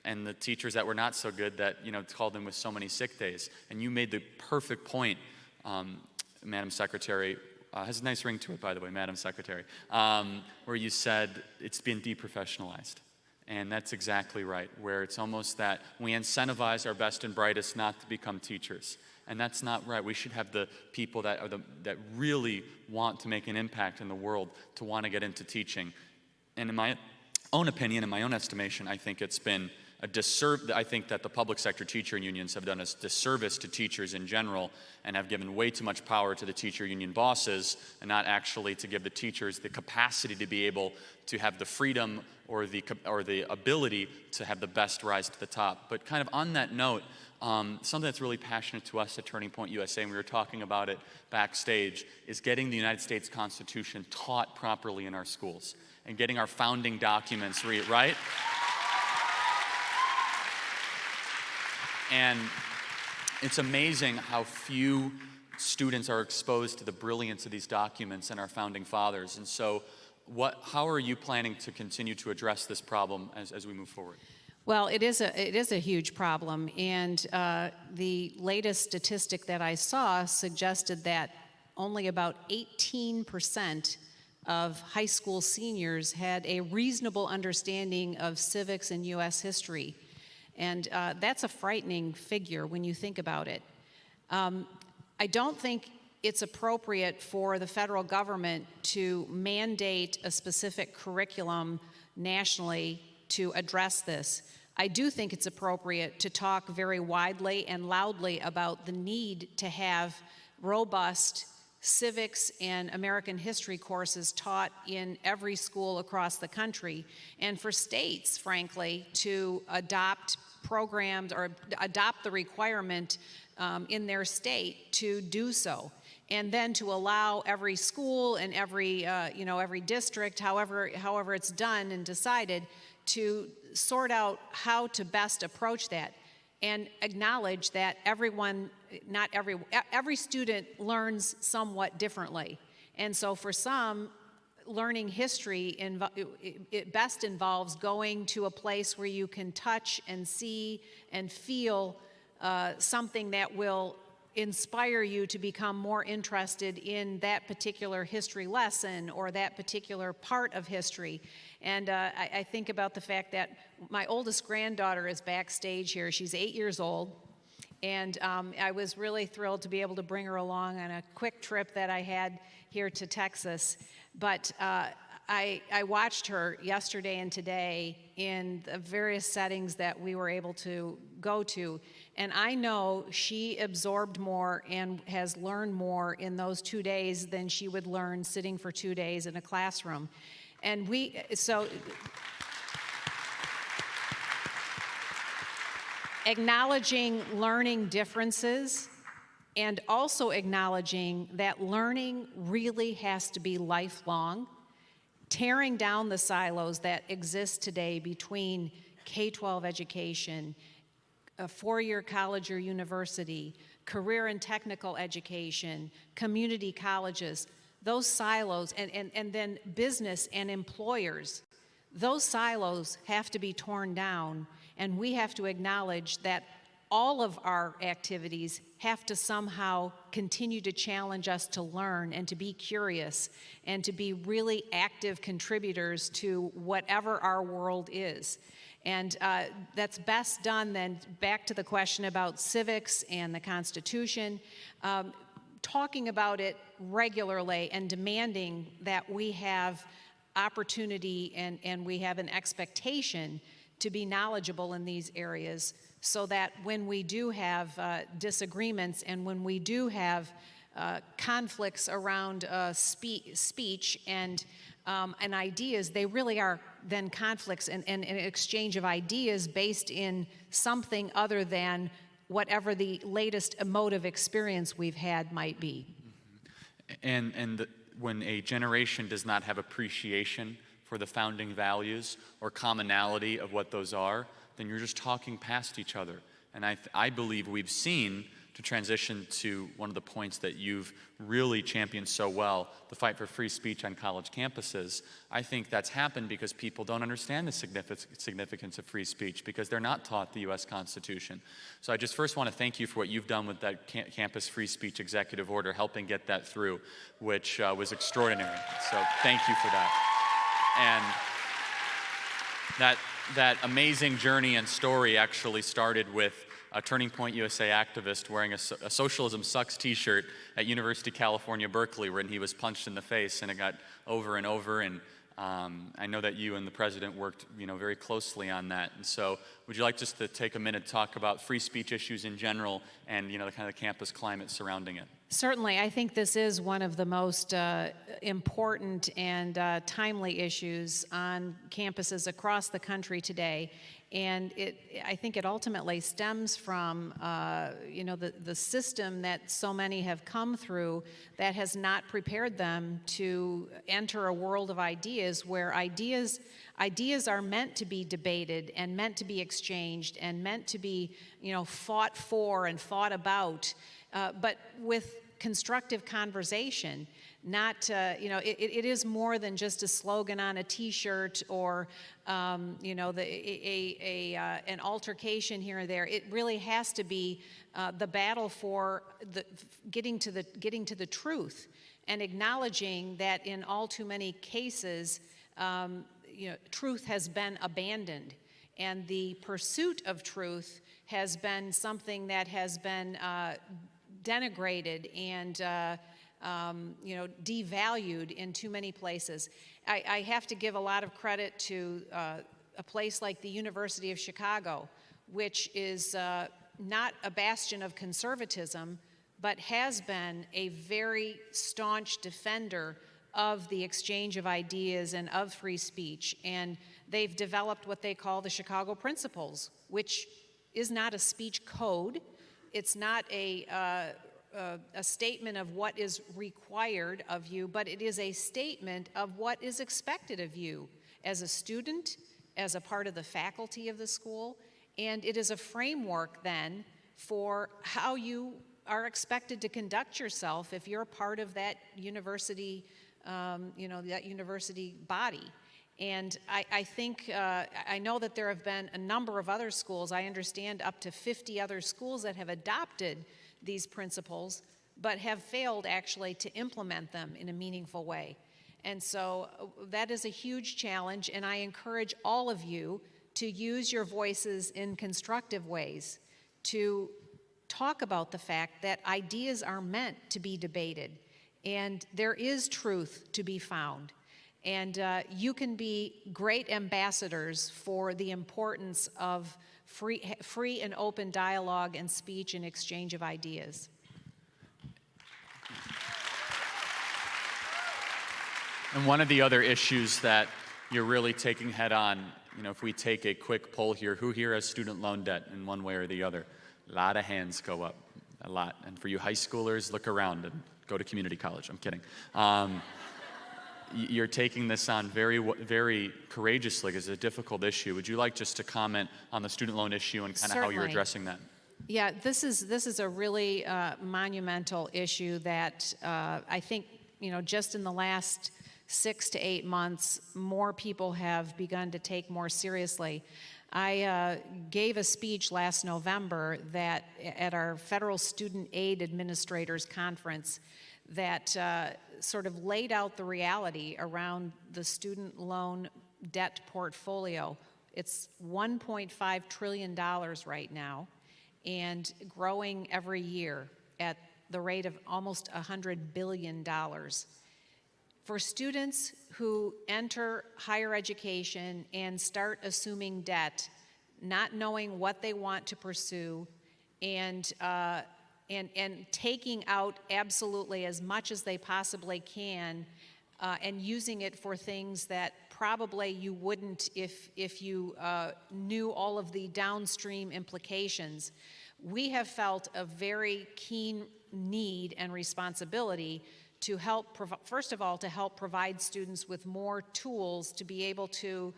and the teachers that were not so good that, called in with so many sick days. And you made the perfect point, Madam Secretary, has a nice ring to it, by the way, Madam Secretary, where you said it's been deprofessionalized. And that's exactly right, where it's almost that we incentivize our best and brightest not to become teachers. And that's not right. We should have the people that really want to make an impact in the world to want to get into teaching. And in my own opinion, in my own estimation, I think it's been a disservice. I think that the public sector teacher unions have done a disservice to teachers in general and have given way too much power to the teacher union bosses, and not actually to give the teachers the capacity to be able to have the freedom or the ability to have the best rise to the top. But kind of on that note, something that's really passionate to us at Turning Point USA, and we were talking about it backstage, is getting the United States Constitution taught properly in our schools and getting our founding documents right? And it's amazing how few students are exposed to the brilliance of these documents and our founding fathers. And so how are you planning to continue to address this problem as we move forward? Well, it is a huge problem, and the latest statistic that I saw suggested that only about 18% of high school seniors had a reasonable understanding of civics and U.S. history. And that's a frightening figure when you think about it. I don't think it's appropriate for the federal government to mandate a specific curriculum nationally to address this. I do think it's appropriate to talk very widely and loudly about the need to have robust civics and American history courses taught in every school across the country, and for states, frankly, to adopt programs or adopt the requirement in their state to do so, and then to allow every school and every district, however it's done and decided, to sort out how to best approach that, and acknowledge that every student learns somewhat differently. And so for some, learning history, it best involves going to a place where you can touch and see and feel something that will inspire you to become more interested in that particular history lesson or that particular part of history. And I think about the fact that my oldest granddaughter is backstage here. She's 8 years old. And I was really thrilled to be able to bring her along on a quick trip that I had here to Texas. But I watched her yesterday and today in the various settings that we were able to go to. And I know she absorbed more and has learned more in those 2 days than she would learn sitting for 2 days in a classroom. And acknowledging learning differences and also acknowledging that learning really has to be lifelong, tearing down the silos that exist today between K-12 education, a four-year college or university, career and technical education, community colleges, those silos, and then business and employers, those silos have to be torn down, and we have to acknowledge that all of our activities have to somehow continue to challenge us to learn and to be curious and to be really active contributors to whatever our world is. And that's best done then, back to the question about civics and the Constitution, talking about it regularly and demanding that we have opportunity and we have an expectation to be knowledgeable in these areas, so that when we do have disagreements and when we do have conflicts around speech and ideas, they really are then conflicts and an exchange of ideas based in something other than whatever the latest emotive experience we've had might be. When a generation does not have appreciation for the founding values or commonality of what those are, then you're just talking past each other. And I believe we've seen, to transition to one of the points that you've really championed so well, the fight for free speech on college campuses, I think that's happened because people don't understand the significance of free speech, because they're not taught the U.S. Constitution. So I just first want to thank you for what you've done with that Campus Free Speech Executive Order, helping get that through, which was extraordinary. So thank you for that. And that amazing journey and story actually started with a Turning Point USA activist wearing a Socialism Sucks t-shirt at University of California, Berkeley, when he was punched in the face, and it got over and over. And I know that you and the president worked, very closely on that. And so would you like just to take a minute to talk about free speech issues in general and, the kind of campus climate surrounding it? Certainly. I think this is one of the most important and timely issues on campuses across the country today. And I think it ultimately stems from, the system that so many have come through that has not prepared them to enter a world of ideas where ideas are meant to be debated and meant to be exchanged and meant to be, fought for and fought about, but with constructive conversation. Not, it is more than just a slogan on a T-shirt or, an altercation here or there. It really has to be the battle for getting to the truth, and acknowledging that in all too many cases, truth has been abandoned, and the pursuit of truth has been something that has been denigrated and devalued in too many places. I have to give a lot of credit to a place like the University of Chicago, which is not a bastion of conservatism, but has been a very staunch defender of the exchange of ideas and of free speech. And they've developed what they call the Chicago Principles, which is not a speech code. It's not a statement of what is required of you, but it is a statement of what is expected of you as a student, as a part of the faculty of the school, and it is a framework then for how you are expected to conduct yourself if you're part of that university, that university body. And I think, I know that there have been a number of other schools, I understand up to 50 other schools that have adopted these principles, but have failed actually to implement them in a meaningful way. And so that is a huge challenge, and I encourage all of you to use your voices in constructive ways to talk about the fact that ideas are meant to be debated, and there is truth to be found. And you can be great ambassadors for the importance of free and open dialogue and speech and exchange of ideas. And one of the other issues that you're really taking head on, if we take a quick poll here, who here has student loan debt in one way or the other? A lot of hands go up, a lot. And for you high schoolers, look around and go to community college. I'm kidding. You're taking this on very, very courageously because it's a difficult issue. Would you like just to comment on the student loan issue and kind of how you're addressing that? Yeah, this is a really monumental issue that I think, just in the last 6 to 8 months, more people have begun to take more seriously. I gave a speech last November that at our Federal Student Aid Administrators Conference that sort of laid out the reality around the student loan debt portfolio. It's $1.5 trillion right now and growing every year at the rate of almost $100 billion. For students who enter higher education and start assuming debt, not knowing what they want to pursue, and taking out absolutely as much as they possibly can, and using it for things that probably you wouldn't if you knew all of the downstream implications. We have felt a very keen need and responsibility to help, first of all, to help provide students with more tools to be able to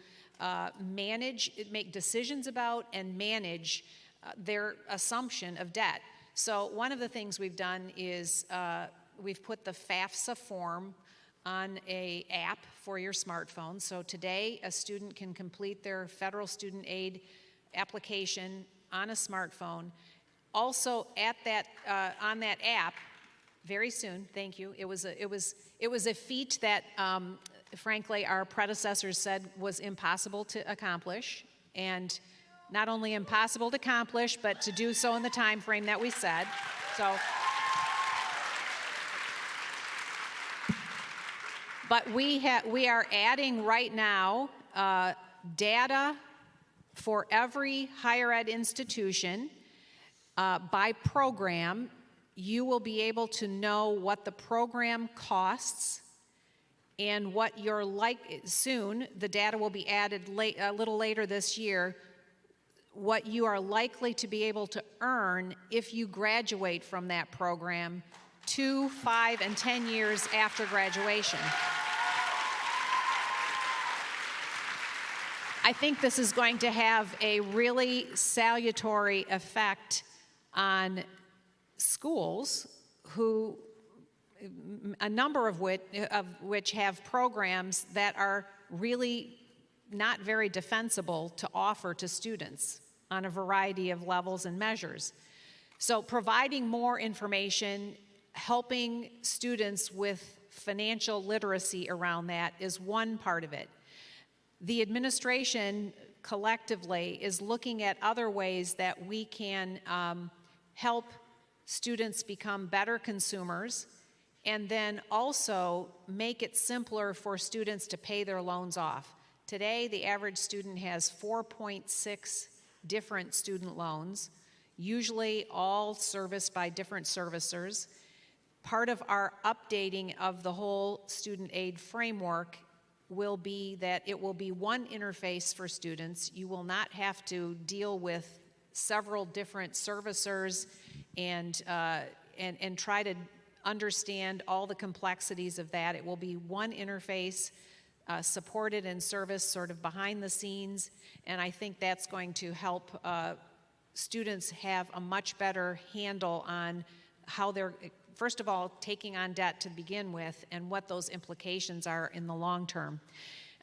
manage, make decisions about and manage their assumption of debt. So one of the things we've done is we've put the FAFSA form on an app for your smartphone. So today, a student can complete their federal student aid application on a smartphone. Also, at that on that app, very soon. Thank you. It was a feat that, frankly, our predecessors said was impossible to accomplish, and not only impossible to accomplish, but to do so in the time frame that we said. So. But we are adding right now data for every higher ed institution by program. You will be able to know what the program costs and what you're soon, the data will be added a little later this year, what you are likely to be able to earn if you graduate from that program 2, 5, and 10 years after graduation. I think this is going to have a really salutary effect on schools who, a number of which have programs that are really not very defensible to offer to students on a variety of levels and measures. So providing more information, helping students with financial literacy around that is one part of it. The administration collectively is looking at other ways that we can help students become better consumers, and then also make it simpler for students to pay their loans off. Today, the average student has 4.6 different student loans, usually all serviced by different servicers. Part of our updating of the whole student aid framework will be that it will be one interface for students. You will not have to deal with several different servicers and try to understand all the complexities of that. It will be one interface, supported and serviced sort of behind the scenes, and I think that's going to help students have a much better handle on how they're, first of all, taking on debt to begin with and what those implications are in the long term.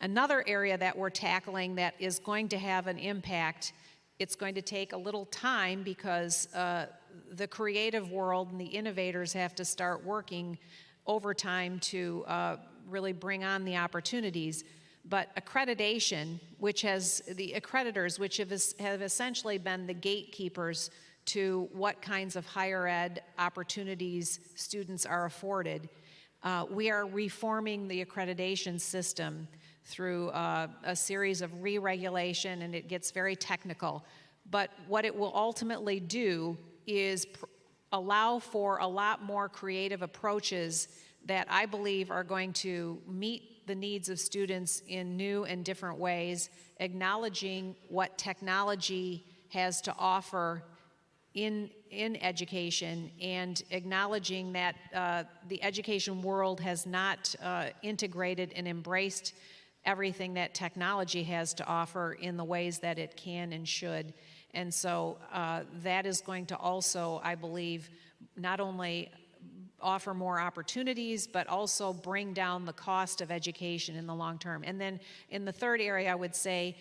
Another area that we're tackling that is going to have an impact, it's going to take a little time because the creative world and the innovators have to start working overtime to really bring on the opportunities. But accreditation, which has the accreditors, which have essentially been the gatekeepers to what kinds of higher ed opportunities students are afforded. We are reforming the accreditation system through a series of re-regulation, and it gets very technical. But what it will ultimately do is allow for a lot more creative approaches that I believe are going to meet the needs of students in new and different ways, acknowledging what technology has to offer in education, and acknowledging that the education world has not integrated and embraced everything that technology has to offer in the ways that it can and should. And so that is going to also, I believe, not only offer more opportunities, but also bring down the cost of education in the long term. And then in the third area, I would say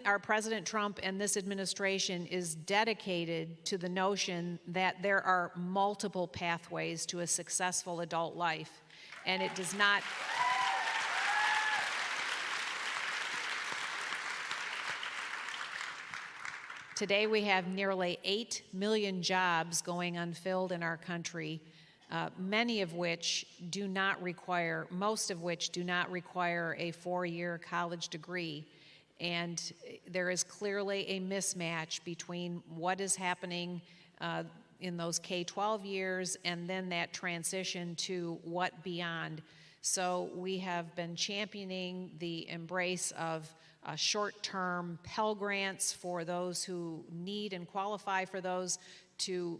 our President Trump and this administration is dedicated to the notion that there are multiple pathways to a successful adult life, and it does not. Today we have nearly 8 million jobs going unfilled in our country, many of which do not require, most of which do not require a 4-year college degree. And there is clearly a mismatch between what is happening in those K-12 years and then that transition to what beyond. So we have been championing the embrace of short-term Pell Grants for those who need and qualify for those, to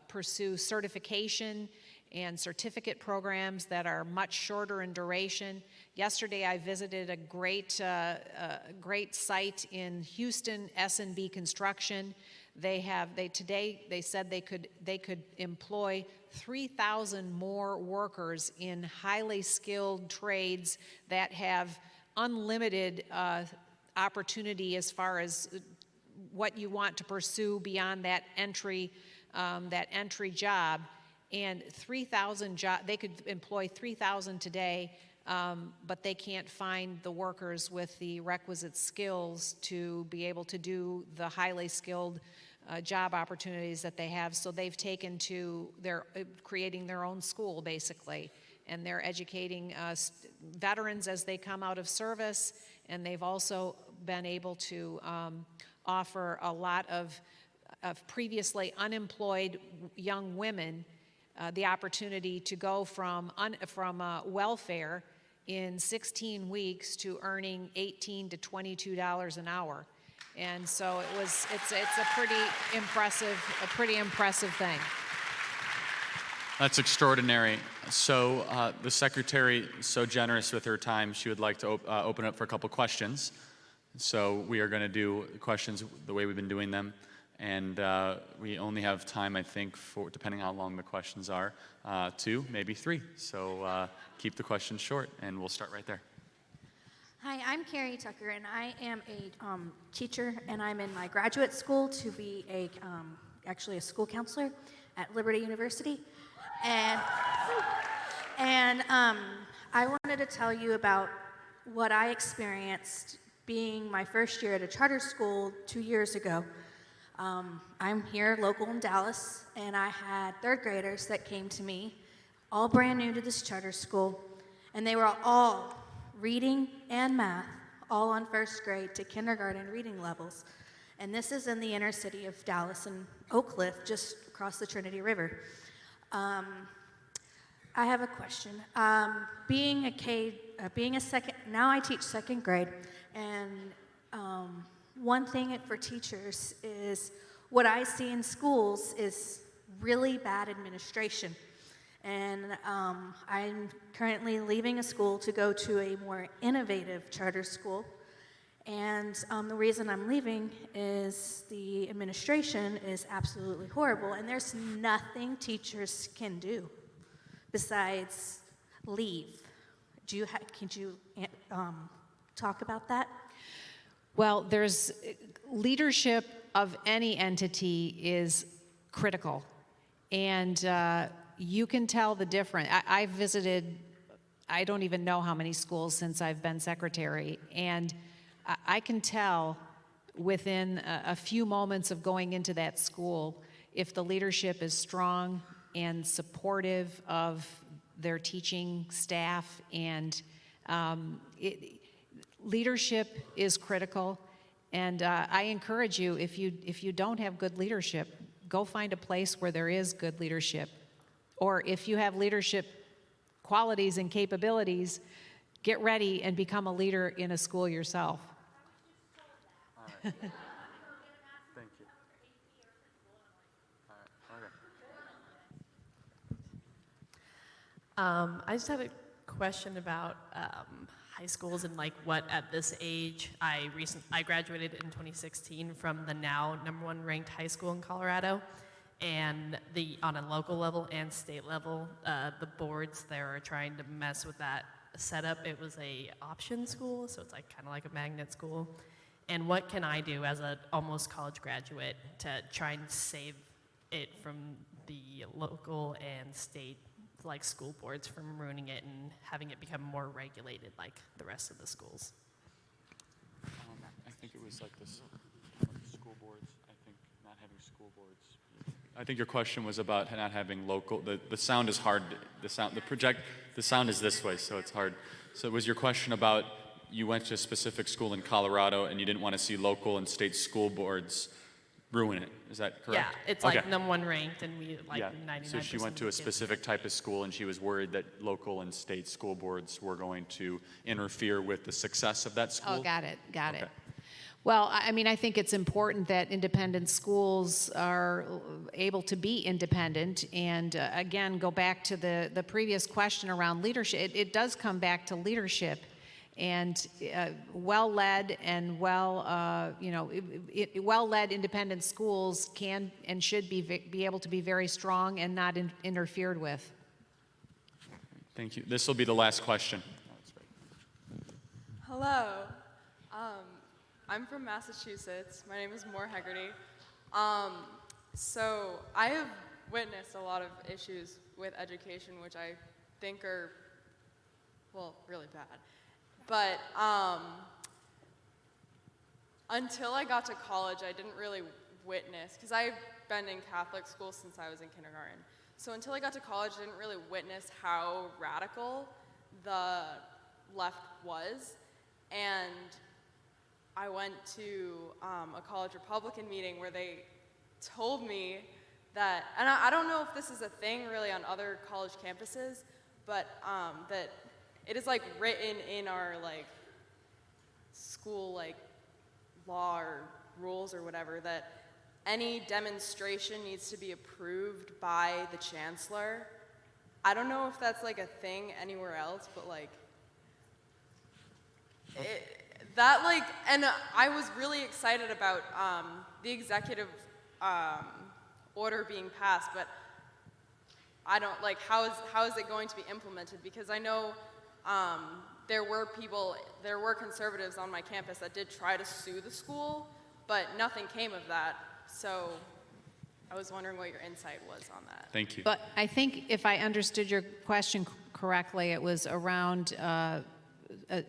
pursue certification and certificate programs that are much shorter in duration. Yesterday, I visited a great site in Houston, S&B Construction. They said they could employ 3,000 more workers in highly skilled trades that have unlimited opportunity as far as what you want to pursue beyond that entry job. And 3,000 they could employ 3,000 today, but they can't find the workers with the requisite skills to be able to do the highly skilled job opportunities that they have. So they've taken to creating their own school, basically. And they're educating veterans as they come out of service, and they've also been able to offer a lot of previously unemployed young women the opportunity to go from welfare in 16 weeks to earning $18 to $22 an hour. And so it's a pretty impressive thing. That's extraordinary. So the secretary is so generous with her time, she would like to open up for a couple questions. So we are going to do questions the way we've been doing them. And we only have time, I think, for, depending on how long the questions are, 2, maybe 3. So keep the questions short, and we'll start right there. Hi, I'm Carrie Tucker, and I am a teacher, and I'm in my graduate school to be actually a school counselor at Liberty University. And I wanted to tell you about what I experienced being my first year at a charter school 2 years ago. I'm here local in Dallas, and I had third graders that came to me, all brand new to this charter school, and they were all reading and math, all on first grade to kindergarten reading levels. And this is in the inner city of Dallas and Oak Cliff, just across the Trinity River. I have a question. Now I teach second grade, and one thing for teachers is what I see in schools is really bad administration. And I'm currently leaving a school to go to a more innovative charter school. And the reason I'm leaving is the administration is absolutely horrible, and there's nothing teachers can do besides leave. Could you talk about that? Well, there's leadership of any entity is critical, and you can tell the difference. I've visited, I don't even know how many schools since I've been secretary, and I can tell within a few moments of going into that school if the leadership is strong and supportive of their teaching staff, and leadership is critical. And I encourage you, if you don't have good leadership, go find a place where there is good leadership. Or if you have leadership qualities and capabilities, get ready and become a leader in a school yourself. All right. Thank you. All right. I just have a question about high schools and like what at this age. I graduated in 2016 from the now #1 ranked high school in Colorado, and on a local level and state level, the boards there are trying to mess with that setup. It was a option school, so it's like kind of like a magnet school. And what can I do as an almost college graduate to try and save it from the local and state like school boards from ruining it and having it become more regulated like the rest of the schools? I think it was like this, school boards. I think not having school boards. I think your question was about not having local. The sound is hard. The sound is this way, so it's hard. So was your question about you went to a specific school in Colorado and you didn't want to see local and state school boards ruin it? Is that correct? Yeah, it's like #1 ranked, and we like 99%. So she went to a specific type of school, and she was worried that local and state school boards were going to interfere with the success of that school. Oh, got it. Okay. Well, I mean, I think it's important that independent schools are able to be independent. And again, go back to the previous question around leadership. It does come back to leadership. And well-led and well-led independent schools can and should be able to be very strong and not interfered with. Thank you. This will be the last question. Hello. I'm from Massachusetts. My name is Moore Hegarty. So I have witnessed a lot of issues with education, which I think are, well, really bad. But until I got to college, I didn't really witness, because I've been in Catholic school since I was in kindergarten. So until I got to college, I didn't really witness how radical the left was. And I went to a college Republican meeting where they told me that, and I don't know if this is a thing really on other college campuses, but that it is like written in our like school like law or rules or whatever that any demonstration needs to be approved by the chancellor. I don't know if that's like a thing anywhere else, but like that like, and I was really excited about the executive order being passed, but I don't like how is it going to be implemented? Because I know there were conservatives on my campus that did try to sue the school, but nothing came of that. So I was wondering what your insight was on that. Thank you. But I think if I understood your question correctly, it was around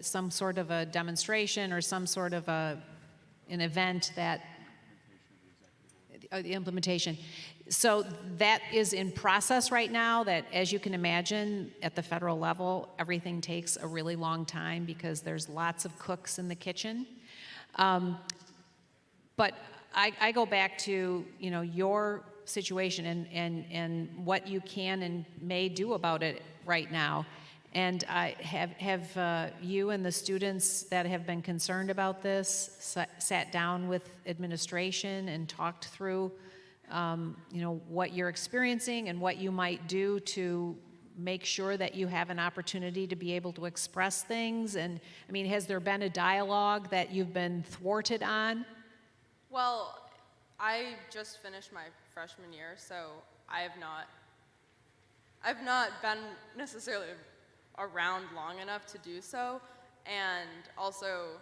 some sort of a demonstration or some sort of an event that the implementation. So that is in process right now, that as you can imagine at the federal level, everything takes a really long time because there's lots of cooks in the kitchen. But I go back to, you know, your situation and what you can and may do about it right now. And I have you and the students that have been concerned about this sat down with administration and talked through, you know, what you're experiencing and what you might do to make sure that you have an opportunity to be able to express things? And I mean, has there been a dialogue that you've been thwarted on? Well, I just finished my freshman year, so I've not been necessarily around long enough to do so, and also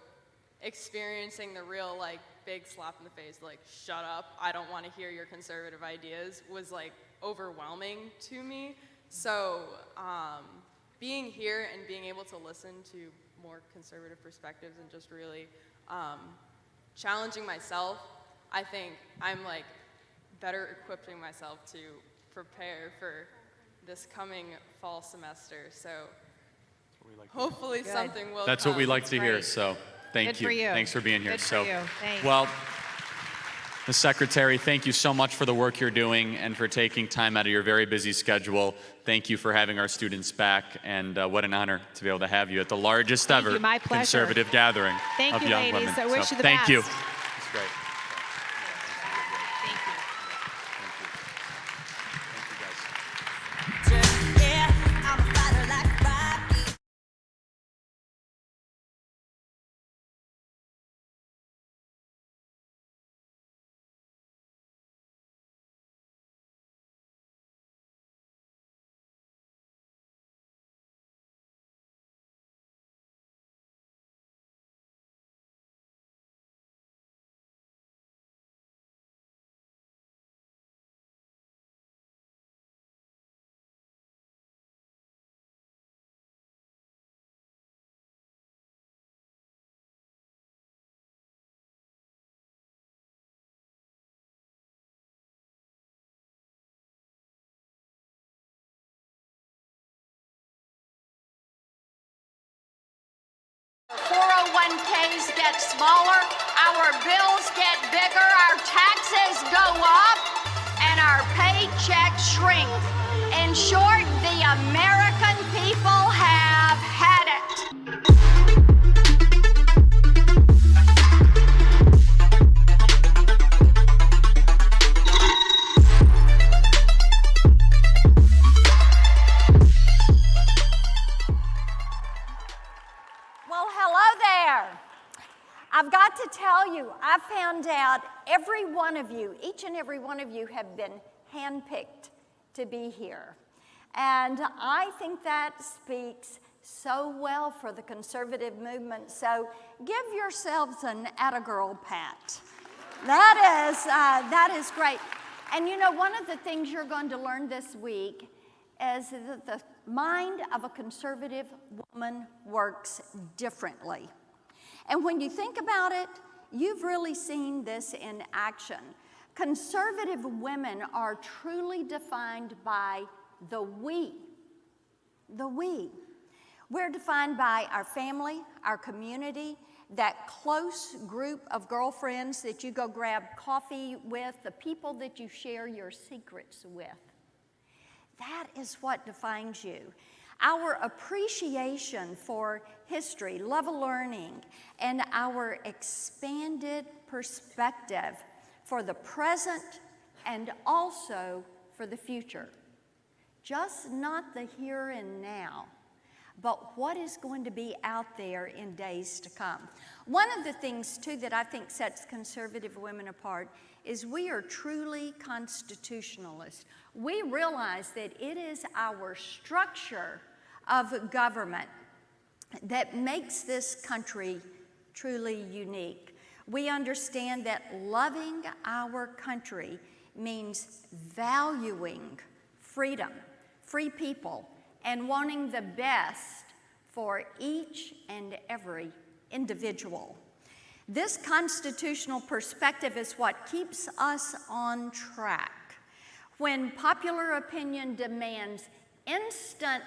experiencing the real like big slap in the face, like shut up, I don't want to hear your conservative ideas, was like overwhelming to me. So being here and being able to listen to more conservative perspectives and just really challenging myself, I think I'm like better equipping myself to prepare for this coming fall semester. So hopefully something will That's come. what we like to hear, great. so thank Good you. for you. Thanks for being here. Good So, for you. Thanks. well, Ms. Secretary, thank you so much for the work you're doing and for taking time out of your very busy schedule. Thank you for having our students back, and what an honor to be able to have you at the largest Thank ever you. My pleasure. conservative gathering Thank of you, young ladies. women. I wish you the thank best. you. It's great. 401ks get smaller, our bills get bigger, our taxes go up, and our paychecks shrink. In short, the American people have had it. Well, hello there. I've got to tell you, I found out every one of you, each and every one of you have been handpicked to be here. And I think that speaks so well for the conservative movement. So give yourselves an atta-girl pat. That is great. And you know, one of the things you're going to learn this week is that the mind of a conservative woman works differently. And when you think about it, you've really seen this in action. Conservative women are truly defined by the we. The we. We're defined by our family, our community, that close group of girlfriends that you go grab coffee with, the people that you share your secrets with. That is what defines you. Our appreciation for history, love of learning, and our expanded perspective for the present and also for the future. Just not the here and now, but what is going to be out there in days to come. One of the things, too, that I think sets conservative women apart is we are truly constitutionalists. We realize that it is our structure of government that makes this country truly unique. We understand that loving our country means valuing freedom, free people, and wanting the best for each and every individual. This constitutional perspective is what keeps us on track. When popular opinion demands instant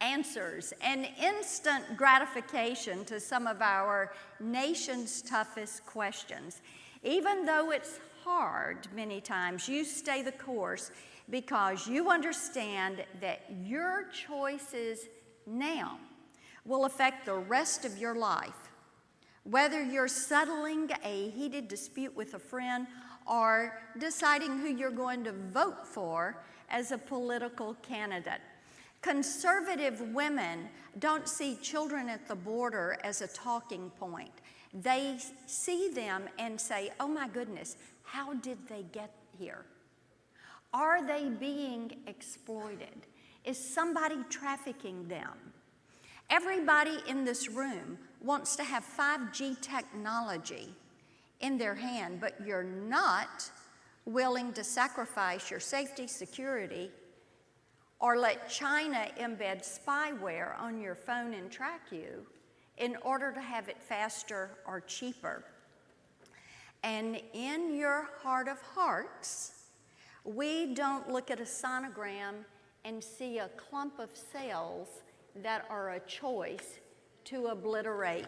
answers and instant gratification to some of our nation's toughest questions, even though it's hard many times, you stay the course because you understand that your choices now will affect the rest of your life. Whether you're settling a heated dispute with a friend or deciding who you're going to vote for as a political candidate. Conservative women don't see children at the border as a talking point. They see them and say, oh my goodness, how did they get here? Are they being exploited? Is somebody trafficking them? Everybody in this room wants to have 5G technology in their hand, but you're not willing to sacrifice your safety, security, or let China embed spyware on your phone and track you in order to have it faster or cheaper. And in your heart of hearts, we don't look at a sonogram and see a clump of cells that are a choice to obliterate.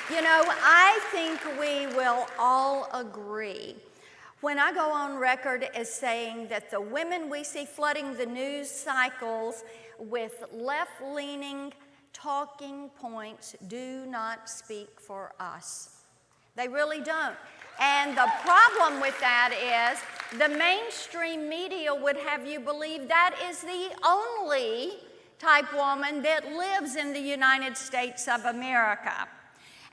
You know, I think we will all agree. When I go on record as saying that the women we see flooding the news cycles with left-leaning talking points do not speak for us. They really don't. And the problem with that is the mainstream media would have you believe that is the only type woman that lives in the United States of America.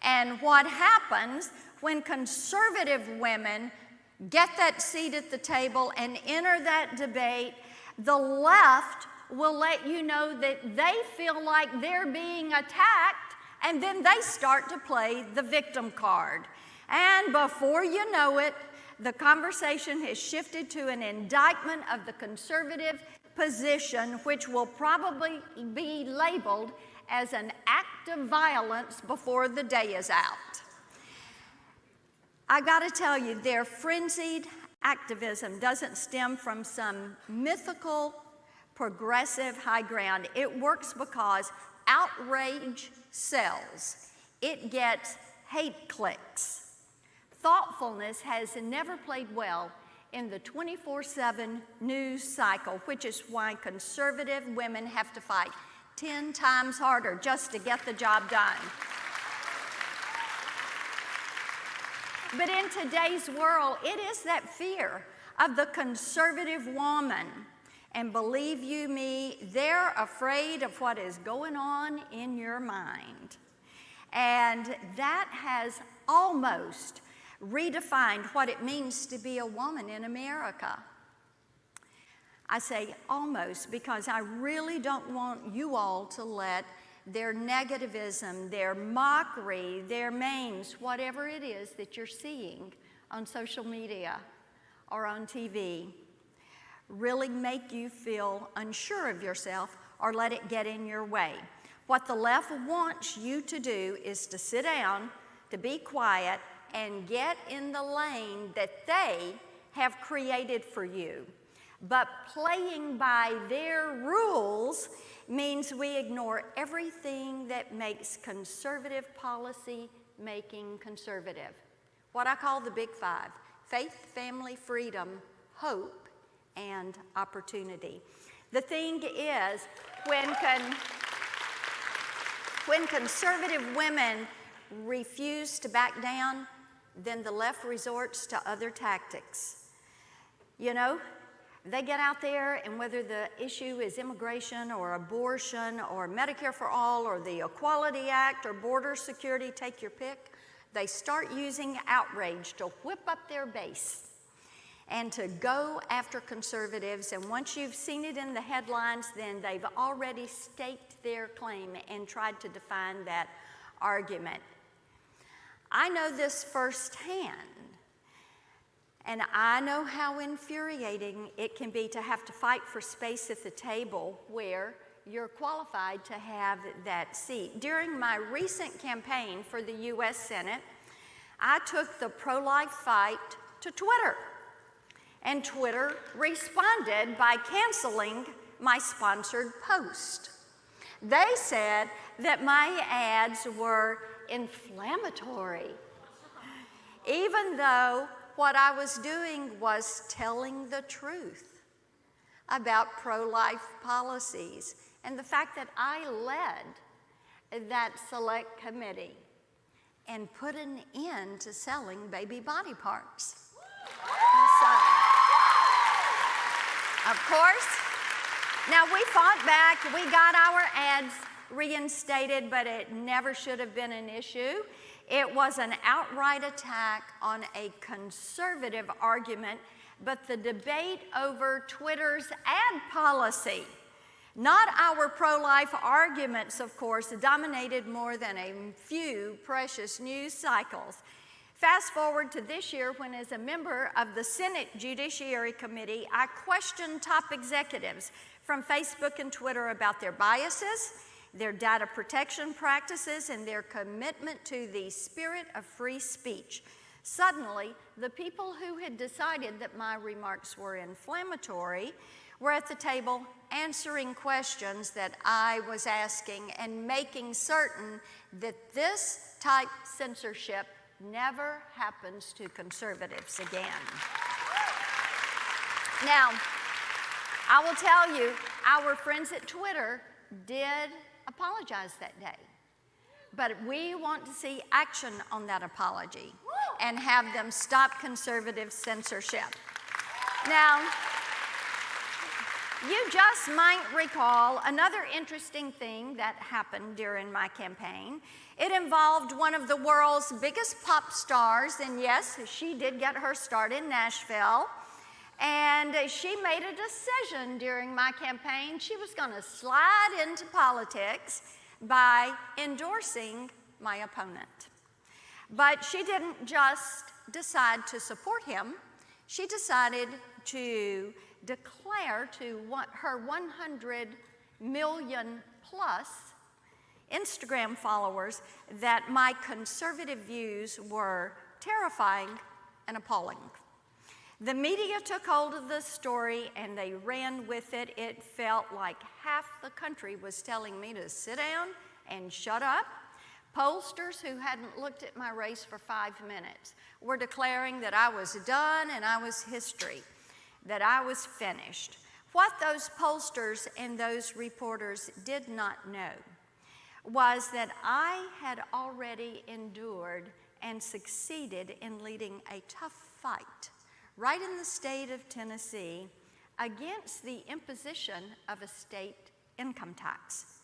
And what happens when conservative women get that seat at the table and enter that debate, the left will let you know that they feel like they're being attacked, and then they start to play the victim card. And before you know it, the conversation has shifted to an indictment of the conservative position, which will probably be labeled as an act of violence before the day is out. I gotta tell you, their frenzied activism doesn't stem from some mythical progressive high ground. It works because outrage sells. It gets hate clicks. Thoughtfulness has never played well in the 24/7 news cycle, which is why conservative women have to fight 10 times harder just to get the job done. But in today's world, it is that fear of the conservative woman. And believe you me, they're afraid of what is going on in your mind. And that has almost redefined what it means to be a woman in America. I say almost because I really don't want you all to let their negativism, their mockery, their memes, whatever it is that you're seeing on social media or on TV, really make you feel unsure of yourself or let it get in your way. What the left wants you to do is to sit down, to be quiet, and get in the lane that they have created for you. But playing by their rules means we ignore everything that makes conservative policy making conservative. What I call the big five: faith, family, freedom, hope, and opportunity. The thing is, when conservative women refuse to back down, then the left resorts to other tactics. You know, they get out there, and whether the issue is immigration or abortion or Medicare for all or the Equality Act or border security, take your pick, they start using outrage to whip up their base and to go after conservatives. And once you've seen it in the headlines, then they've already staked their claim and tried to define that argument. I know this firsthand. And I know how infuriating it can be to have to fight for space at the table where you're qualified to have that seat. During my recent campaign for the U.S. Senate, I took the pro-life fight to Twitter. And Twitter responded by canceling my sponsored post. They said that my ads were inflammatory, even though what I was doing was telling the truth about pro-life policies and the fact that I led that select committee and put an end to selling baby body parts. So, of course, now we fought back, we got our ads reinstated, but it never should have been an issue. It was an outright attack on a conservative argument, but the debate over Twitter's ad policy, not our pro-life arguments, of course, dominated more than a few precious news cycles. Fast forward to this year when, as a member of the Senate Judiciary Committee, I questioned top executives from Facebook and Twitter about their biases, their data protection practices, and their commitment to the spirit of free speech. Suddenly, the people who had decided that my remarks were inflammatory were at the table answering questions that I was asking and making certain that this type censorship never happens to conservatives again. Now, I will tell you, our friends at Twitter did apologize that day. But we want to see action on that apology and have them stop conservative censorship. Now, you just might recall another interesting thing that happened during my campaign. It involved one of the world's biggest pop stars, and yes, she did get her start in Nashville. And she made a decision during my campaign. She was going to slide into politics by endorsing my opponent. But she didn't just decide to support him. She decided to declare to her 100 million plus Instagram followers that my conservative views were terrifying and appalling. The media took hold of the story and they ran with it. It felt like half the country was telling me to sit down and shut up. Pollsters who hadn't looked at my race for 5 minutes were declaring that I was done and I was history, that I was finished. What those pollsters and those reporters did not know was that I had already endured and succeeded in leading a tough fight right in the state of Tennessee against the imposition of a state income tax.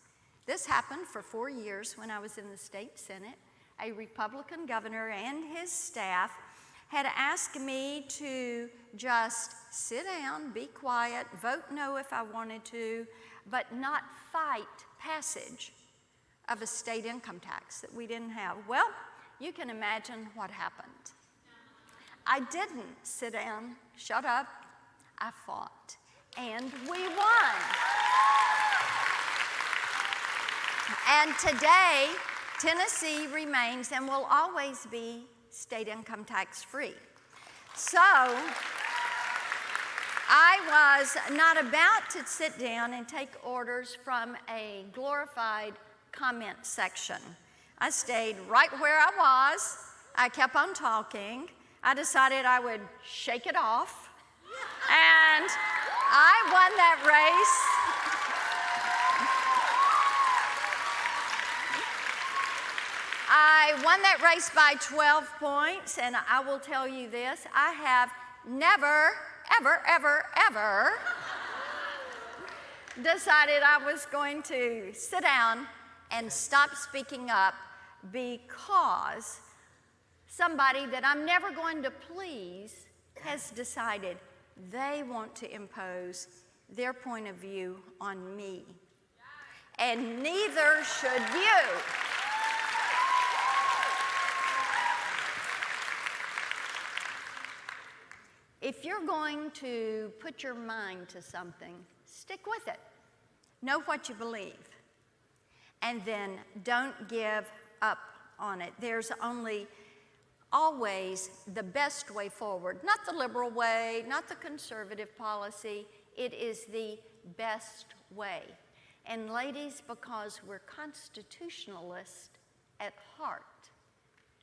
This happened for 4 years when I was in the state Senate. A Republican governor and his staff had asked me to just sit down, be quiet, vote no if I wanted to, but not fight passage of a state income tax that we didn't have. Well, you can imagine what happened. I didn't sit down, shut up, I fought, and we won. And today, Tennessee remains and will always be state income tax free. So, I was not about to sit down and take orders from a glorified comment section. I stayed right where I was. I kept on talking. I decided I would shake it off, and I won that race. I won that race by 12 points, and I will tell you this, I have never, ever, ever, ever decided I was going to sit down and stop speaking up because somebody that I'm never going to please has decided they want to impose their point of view on me. And neither should you. If you're going to put your mind to something, stick with it. Know what you believe. And then don't give up on it. There's always the best way forward. Not the liberal way, not the conservative policy. It is the best way. And ladies, because we're constitutionalists at heart,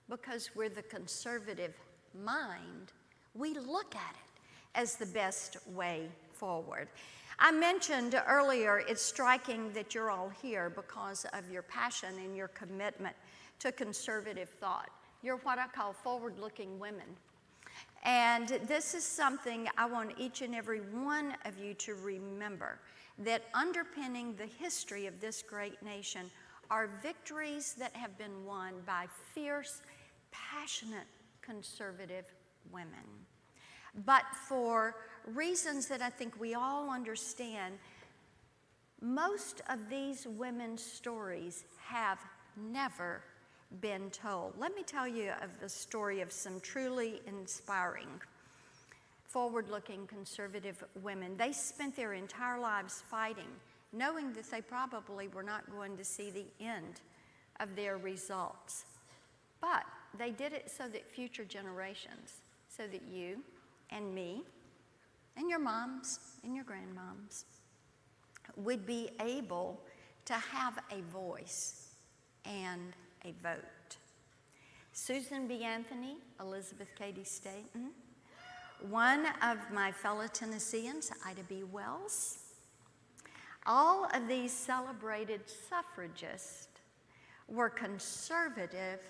because we're the conservative mind, we look at it as the best way forward. I mentioned earlier, it's striking that you're all here because of your passion and your commitment to conservative thought. You're what I call forward-looking women. And this is something I want each and every one of you to remember, that underpinning the history of this great nation are victories that have been won by fierce, passionate, conservative women. But for reasons that I think we all understand, most of these women's stories have never been told. Let me tell you of the story of some truly inspiring, forward-looking conservative women. They spent their entire lives fighting, knowing that they probably were not going to see the end of their results. But they did it so that future generations, so that you and me and your moms and your grandmoms would be able to have a voice and a vote. Susan B. Anthony, Elizabeth Cady Stanton, one of my fellow Tennesseans, Ida B. Wells, all of these celebrated suffragists were conservative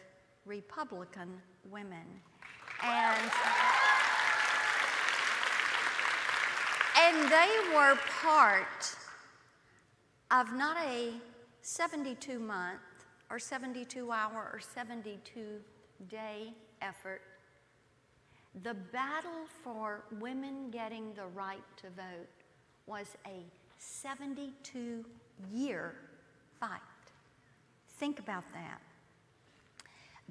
Republican women. And they were part of not a 72-month or 72-hour or 72-day effort. The battle for women getting the right to vote was a 72-year fight. Think about that.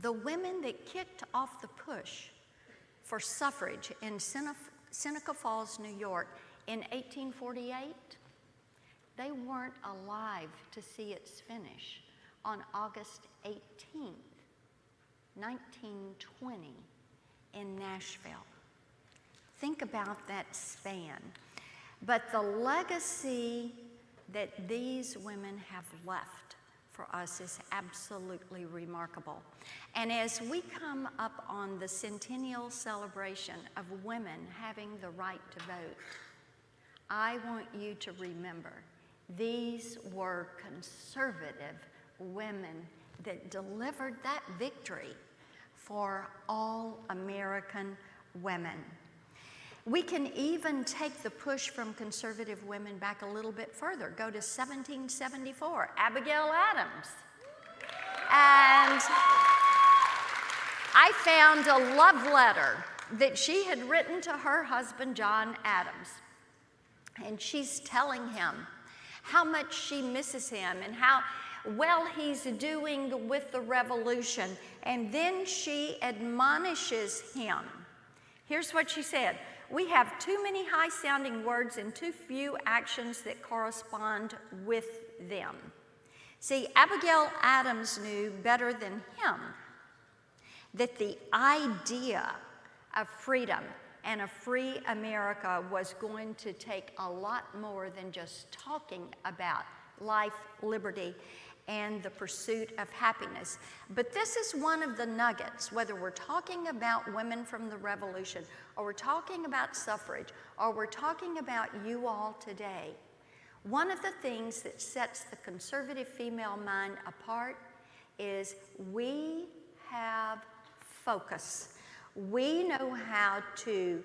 The women that kicked off the push for suffrage in Seneca Falls, New York in 1848, they weren't alive to see its finish on August 18th, 1920 in Nashville. Think about that span. But the legacy that these women have left for us is absolutely remarkable. And as we come up on the centennial celebration of women having the right to vote, I want you to remember these were conservative women that delivered that victory for all American women. We can even take the push from conservative women back a little bit further. Go to 1774, Abigail Adams. And I found a love letter that she had written to her husband, John Adams. And she's telling him how much she misses him and how well he's doing with the revolution. And then she admonishes him. Here's what she said. We have too many high-sounding words and too few actions that correspond with them. See, Abigail Adams knew better than him that the idea of freedom and a free America was going to take a lot more than just talking about life, liberty, and the pursuit of happiness. But this is one of the nuggets, whether we're talking about women from the Revolution, or we're talking about suffrage, or we're talking about you all today. One of the things that sets the conservative female mind apart is we have focus. We know how to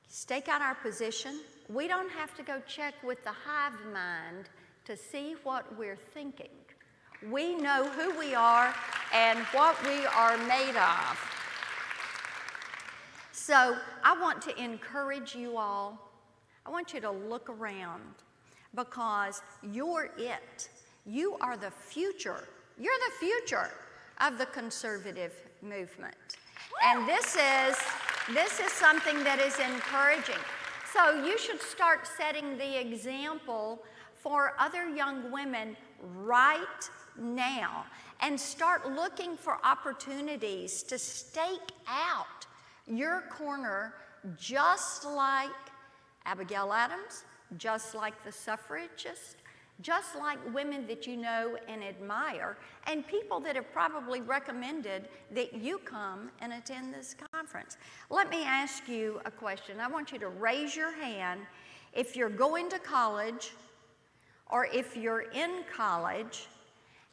stake out our position. We don't have to go check with the hive mind to see what we're thinking. We know who we are and what we are made of. So I want to encourage you all. I want you to look around because you're it. You are the future. You're the future of the conservative movement. And this is something that is encouraging. So you should start setting the example for other young women right now and start looking for opportunities to stake out your corner just like Abigail Adams, just like the suffragists, just like women that you know and admire, and people that have probably recommended that you come and attend this conference. Let me ask you a question. I want you to raise your hand if you're going to college or if you're in college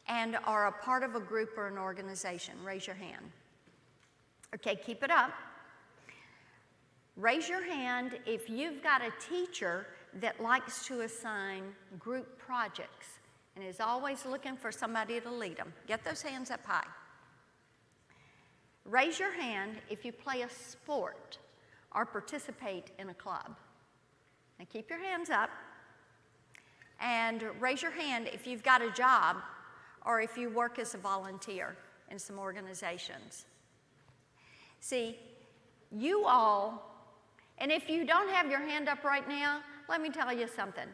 and are a part of a group or an organization. Raise your hand. Okay, keep it up. Raise your hand if you've got a teacher that likes to assign group projects and is always looking for somebody to lead them. Get those hands up high. Raise your hand if you play a sport or participate in a club. Now keep your hands up. And raise your hand if you've got a job or if you work as a volunteer in some organizations. See, you all, and if you don't have your hand up right now, let me tell you something.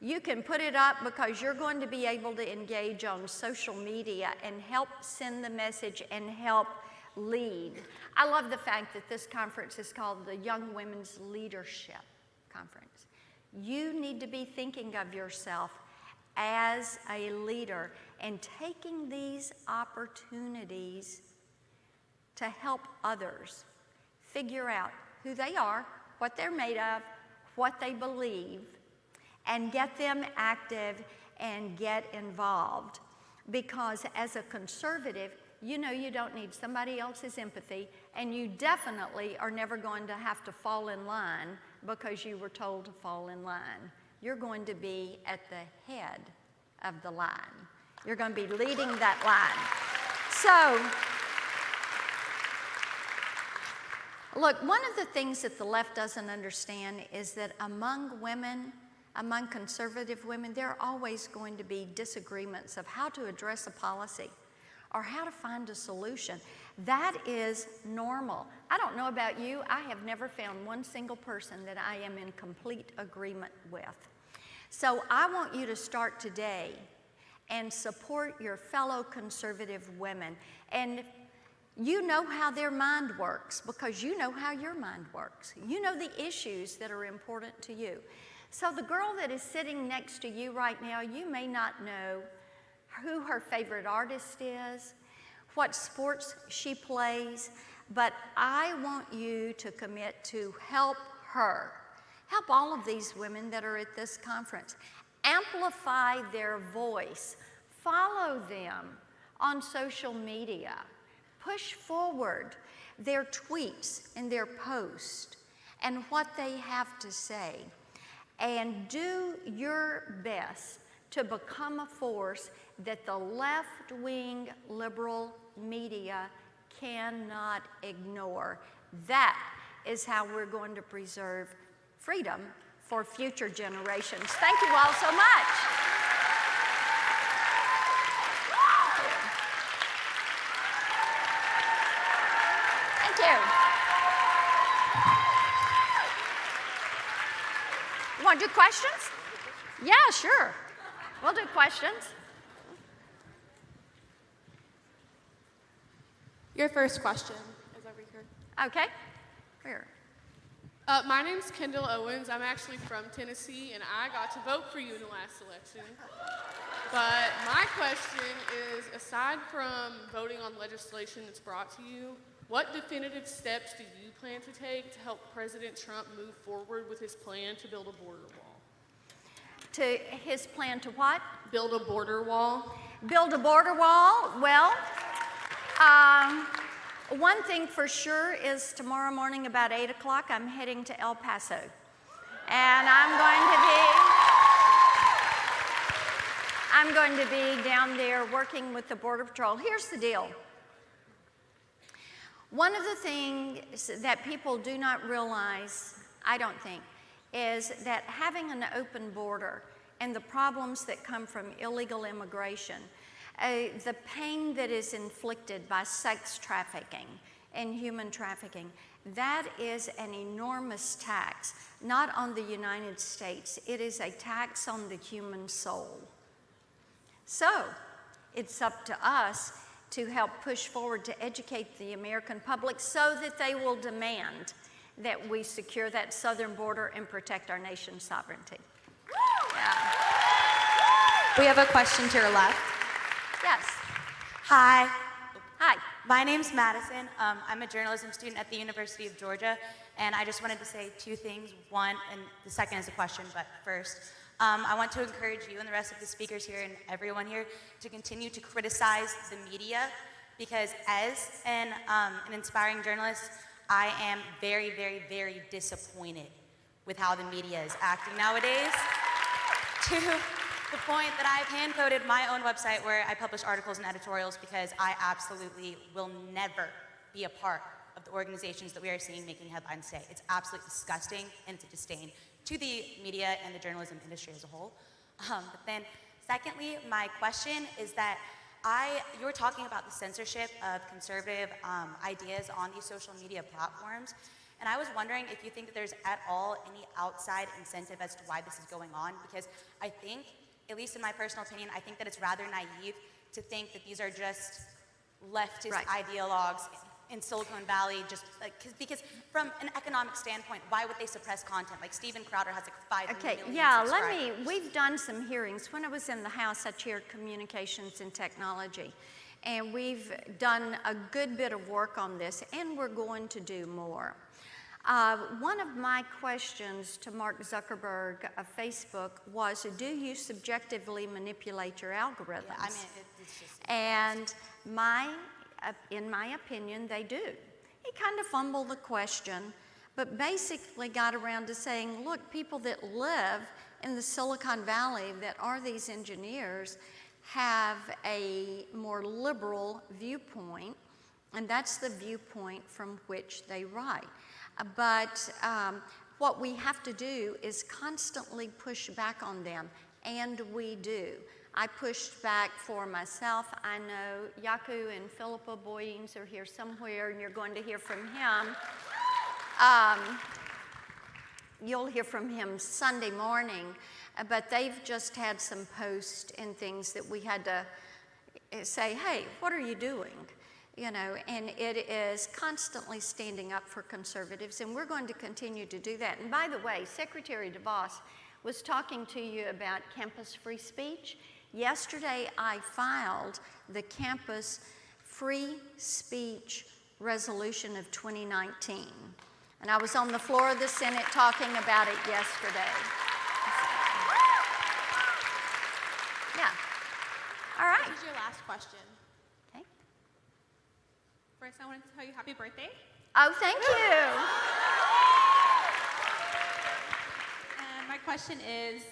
You can put it up because you're going to be able to engage on social media and help send the message and help lead. I love the fact that this conference is called the Young Women's Leadership Conference. You need to be thinking of yourself as a leader and taking these opportunities to help others figure out who they are, what they're made of, what they believe, and get them active and get involved. Because as a conservative, you know you don't need somebody else's empathy, and you definitely are never going to have to fall in line because you were told to fall in line. You're going to be at the head of the line. You're going to be leading that line. So, look, one of the things that the left doesn't understand is that among women, among conservative women, there are always going to be disagreements of how to address a policy or how to find a solution. That is normal. I don't know about you, I have never found one single person that I am in complete agreement with. So I want you to start today and support your fellow conservative women. And You know how their mind works because you know how your mind works. You know the issues that are important to you. So the girl that is sitting next to you right now, you may not know who her favorite artist is, what sports she plays, but I want you to commit to help her. Help all of these women that are at this conference. Amplify their voice. Follow them on social media. Push forward their tweets and their posts and what they have to say. And do your best to become a force that the left-wing liberal media cannot ignore. That is how we're going to preserve freedom for future generations. Thank you all so much. Thank you. You want to do questions? Yeah, sure. We'll do questions. Your first question is over here. Okay. Where? My name's Kendall Owens. I'm actually from Tennessee, and I got to vote for you in the last election. But my question is, aside from voting on legislation that's brought to you, what definitive steps do you plan to take to help President Trump move forward with his plan to build a border wall? To his plan to what? Build a border wall. Build a border wall? Well, one thing for sure is tomorrow morning about 8 o'clock, I'm heading to El Paso. And I'm going to be down there working with the Border Patrol. Here's the deal. One of the things that people do not realize, I don't think, is that having an open border and the problems that come from illegal immigration, the pain that is inflicted by sex trafficking and human trafficking, that is an enormous tax, not on the United States. It is a tax on the human soul. So it's up to us to help push forward to educate the American public so that they will demand that we secure that southern border and protect our nation's sovereignty. Yeah. We have a question to your left. Yes. Hi. Hi. My name's Madison. I'm a journalism student at the University of Georgia, and I just wanted to say two things. One, and the second is a question, but first, I want to encourage you and the rest of the speakers here and everyone here to continue to criticize the media, because as an inspiring journalist, I am very, very, very disappointed with how the media is acting nowadays, to the point that I've hand-coded my own website where I publish articles and editorials, because I absolutely will never be a part of the organizations that we are seeing making headlines today. It's absolutely disgusting, and it's a disdain to the media and the journalism industry as a whole. But then, secondly, my question is that you were talking about the censorship of conservative ideas on these social media platforms, and I was wondering if you think that there's at all any outside incentive as to why this is going on, because I think, at least in my personal opinion, I think that it's rather naive to think that these are just leftist ideologues in Silicon Valley, just because from an economic standpoint, why would they suppress content? Like Steven Crowder has like 5 million subscribers. We've done some hearings. When I was in the House, I chaired communications and technology. And we've done a good bit of work on this, and we're going to do more. One of my questions to Mark Zuckerberg of Facebook was, do you subjectively manipulate your algorithms? Yeah, I mean, it's just... And in my opinion, they do. He kind of fumbled the question, but basically got around to saying, look, people that live in the Silicon Valley that are these engineers have a more liberal viewpoint, and that's the viewpoint from which they write. But what we have to do is constantly push back on them, and we do. I pushed back for myself. I know Yaku and Philippa Boyens are here somewhere, and you're going to hear from him. You'll hear from him Sunday morning, but they've just had some posts and things that we had to say, hey, what are you doing? You know, and it is constantly standing up for conservatives, and we're going to continue to do that. And by the way, Secretary DeVos was talking to you about campus free speech. Yesterday, I filed the campus free speech resolution of 2019. And I was on the floor of the Senate talking about it yesterday. Yeah. All right. This is your last question. Okay. First, I want to tell you happy birthday. Oh, thank you. And my question is,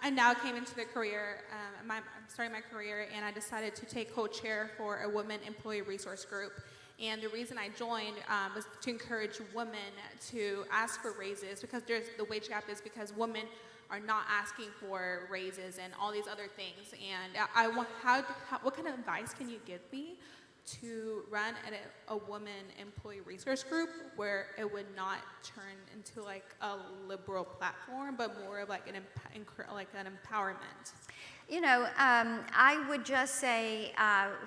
I now came into the career, I'm starting my career, and I decided to take co-chair for a women employee resource group. And the reason I joined was to encourage women to ask for raises, because the wage gap is because women are not asking for raises and all these other things. And I want, what kind of advice can you give me to run at a woman employee resource group where it would not turn into like a liberal platform, but more of like an empowerment? You know, I would just say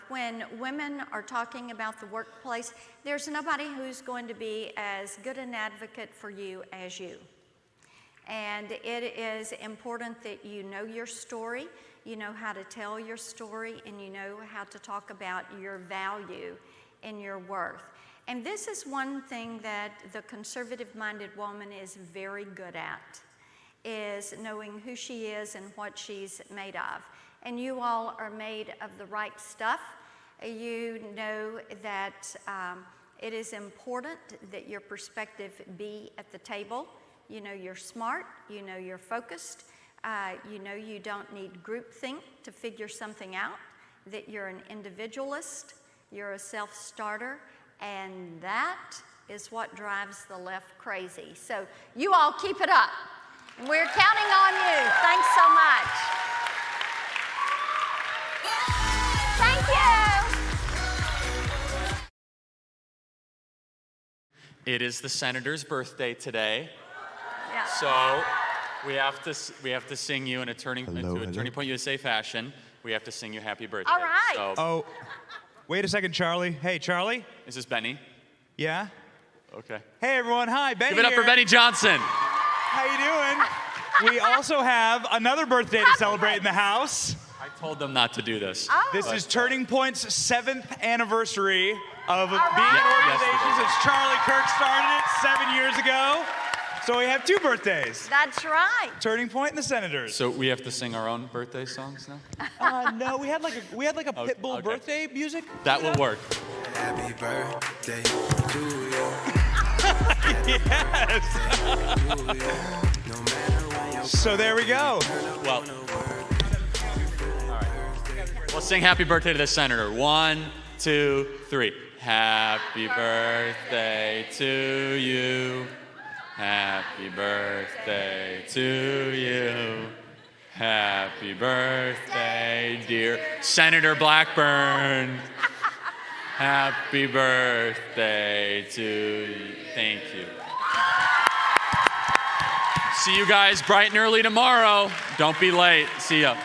when women are talking about the workplace, there's nobody who's going to be as good an advocate for you as you. And it is important that you know your story, you know how to tell your story, and you know how to talk about your value and your worth. And this is one thing that the conservative-minded woman is very good at, is knowing who she is and what she's made of. And you all are made of the right stuff. You know that it is important that your perspective be at the table. You know you're smart, you know you're focused, you know you don't need groupthink to figure something out, that you're an individualist, you're a self-starter, and that is what drives the left crazy. So you all keep it up. And we're counting on you. Thanks so much. Thank you. It is the senator's birthday today. Yeah. So we have to sing you in a Turning Point USA fashion. We have to sing you happy birthday. All right. So, oh, wait a second, Charlie. Hey, Charlie. Is this Benny? Yeah? Okay. Hey, everyone. Hi, Benny Give it up here. for Benny Johnson. How you doing? We also have another birthday to celebrate in the house. I told them not to do this. This is Turning Point's 7th anniversary of being right. an organization since Charlie Kirk started it 7 years ago. So we have 2 birthdays. That's right. Turning Point and the Senators. So we have to sing our own birthday songs now? No, we had like a Pitbull birthday music. That will work. Happy birthday to you. Yes. So there we go. Well, all right. We'll sing happy birthday to the senator. 1, 2, 3. Happy birthday to you. Happy birthday to you. Happy birthday, dear Senator Blackburn. Happy birthday to you. Thank you. See you guys bright and early tomorrow. Don't be late. See ya.